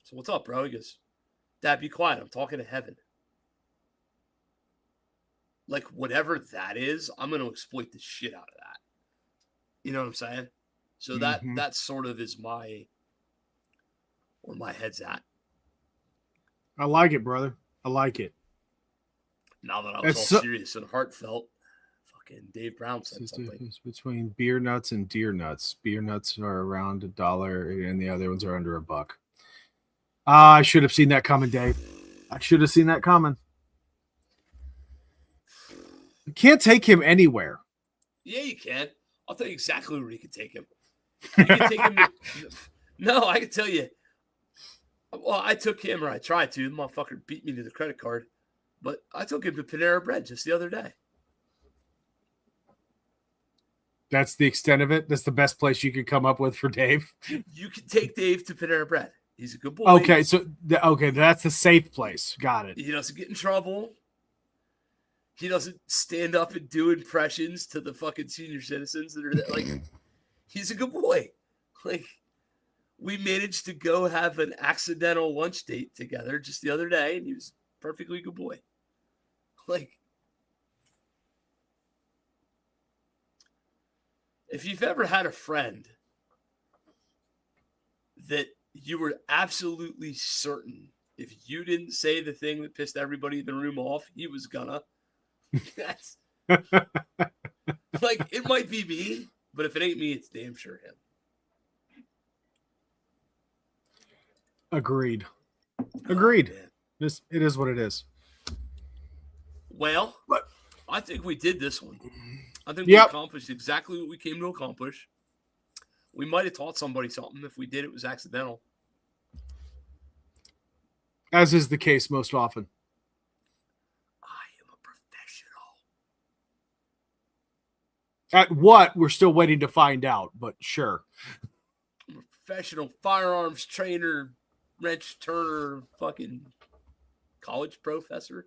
Speaker 2: So, what's up, bro? He goes, Dad, be quiet. I'm talking to heaven. Like, whatever that is, I'm going to exploit the shit out of that. You know what I'm saying? So that sort of is where my head's at.
Speaker 1: I like it, brother. I like it.
Speaker 2: Now that I was all serious and heartfelt, fucking Dave Brown said something.
Speaker 1: It's between beer nuts and deer nuts. Beer nuts are around $1 and the other ones are under $1. I should have seen that coming, Dave. I should have seen that coming. You can't take him anywhere.
Speaker 2: Yeah, you can. I'll tell you exactly where you can take him. You can take him No, I can tell you. Well, I took him, or I tried to. The motherfucker beat me to the credit card. But I took him to Panera Bread just the other day.
Speaker 1: That's the extent of it? That's the best place you could come up with for Dave?
Speaker 2: You can take Dave to Panera Bread. He's a good boy.
Speaker 1: Okay, that's a safe place. Got it.
Speaker 2: He doesn't get in trouble. He doesn't stand up and do impressions to the fucking senior citizens that are there. Like, he's a good boy. Like, we managed to go have an accidental lunch date together just the other day, and he was a perfectly good boy. Like, if you've ever had a friend that you were absolutely certain if you didn't say the thing that pissed everybody in the room off, he was gonna. That's like, it might be me, but if it ain't me, it's damn sure him.
Speaker 1: Agreed.
Speaker 2: Oh,
Speaker 1: It is what it is.
Speaker 2: Well, I think we did this one. I think we accomplished exactly what we came to accomplish. We might have taught somebody something. If we did, it was accidental.
Speaker 1: As is the case most often. At what, we're still waiting to find out, but sure.
Speaker 2: I'm a professional firearms trainer, wrench turner, fucking college professor.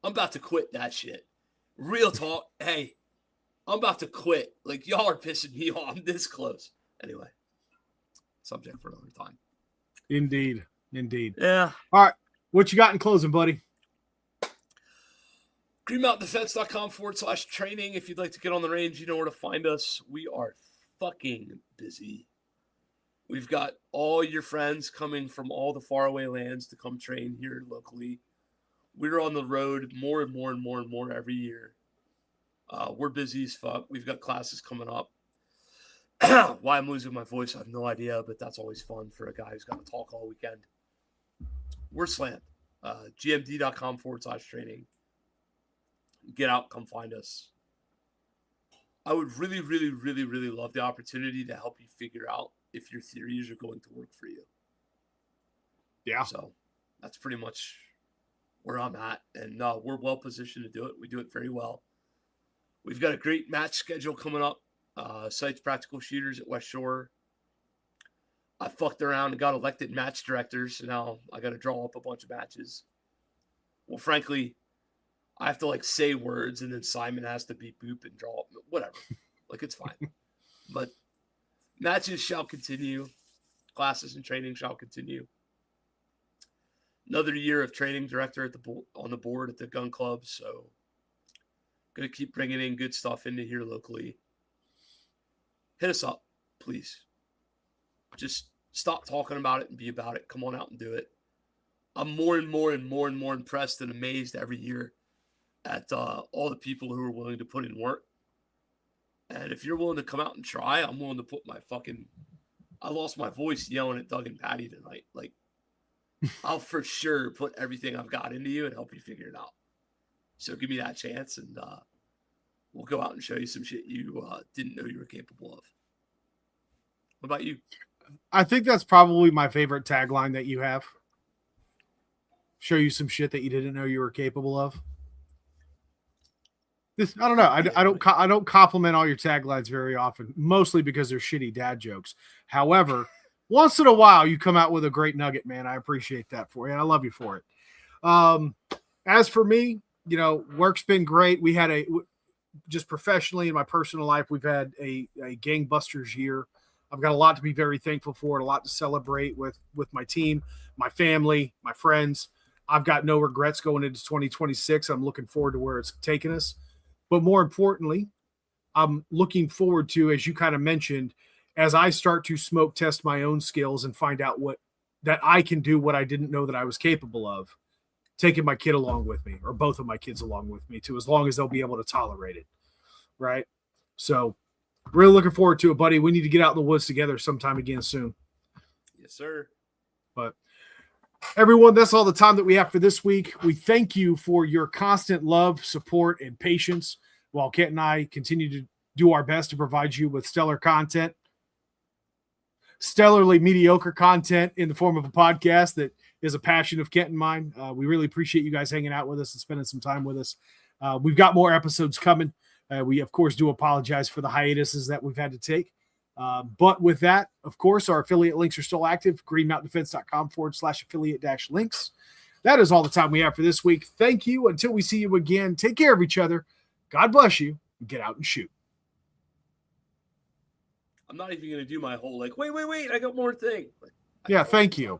Speaker 2: I'm about to quit that shit. Real talk. Hey, I'm about to quit. Like, y'all are pissing me off. I'm this close. Anyway, subject for another time.
Speaker 1: Indeed.
Speaker 2: Yeah.
Speaker 1: All right. What you got in closing, buddy?
Speaker 2: GreenMountainDefense.com/training. If you'd like to get on the range, you know where to find us. We are fucking busy. We've got all your friends coming from all the faraway lands to come train here locally. We're on the road more and more and more and more every year. We're busy as fuck. We've got classes coming up. Why I'm losing my voice, I have no idea, but that's always fun for a guy who's got to talk all weekend. We're slammed. GMD.com/training. Get out, come find us. I would really, really, really, really love the opportunity to help you figure out if your theories are going to work for you.
Speaker 1: Yeah.
Speaker 2: So that's pretty much where I'm at. And we're well positioned to do it. We do it very well. We've got a great match schedule coming up. Sites Practical Shooters at West Shore. I fucked around and got elected match director, so now I got to draw up a bunch of matches. Well, frankly, I have to like say words, and then Simon has to beep boop and draw up. Whatever. Like, it's fine. But matches shall continue. Classes and training shall continue. Another year of training director on the board at the gun club, so going to keep bringing in good stuff into here locally. Hit us up, please. Just stop talking about it and be about it. Come on out and do it. I'm more and more and more and more impressed and amazed every year at all the people who are willing to put in work. And if you're willing to come out and try, I'm willing to put my fucking... I lost my voice yelling at Doug and Patty tonight. Like, I'll for sure put everything I've got into you and help you figure it out. So give me that chance, and we'll go out and show you some shit you didn't know you were capable of. What about you?
Speaker 1: I think that's probably my favorite tagline that you have. Show you some shit that you didn't know you were capable of. I don't know. I don't compliment all your taglines very often, mostly because they're shitty dad jokes. However, once in a while you come out with a great nugget, man. I appreciate that for you. And I love you for it. As for me, you know, work's been great. We had just professionally in my personal life, we've had a gangbusters year. I've got a lot to be very thankful for, and a lot to celebrate with my team, my family, my friends. I've got no regrets going into 2026. I'm looking forward to where it's taking us. But more importantly, I'm looking forward to, as you kind of mentioned, as I start to smoke test my own skills and find out that I can do what I didn't know that I was capable of, taking my kid along with me, or both of my kids along with me, too, as long as they'll be able to tolerate it. Right? So really looking forward to it, buddy. We need to get out in the woods together sometime again soon.
Speaker 2: Yes, sir.
Speaker 1: But everyone, that's all the time that we have for this week. We thank you for your constant love, support, and patience while Kent and I continue to do our best to provide you with stellar content, stellarly mediocre content in the form of a podcast that is a passion of Kent and mine. We really appreciate you guys hanging out with us and spending some time with us. We've got more episodes coming. We, of course, do apologize for the hiatuses that we've had to take. But with that, of course, our affiliate links are still active. greenmountaindefense.com/affiliate-links. That is all the time we have for this week. Thank you. Until we see you again, take care of each other. God bless you. And get out and shoot.
Speaker 2: I'm not even going to do my whole, like, wait, I got more thing.
Speaker 1: Yeah, thank you.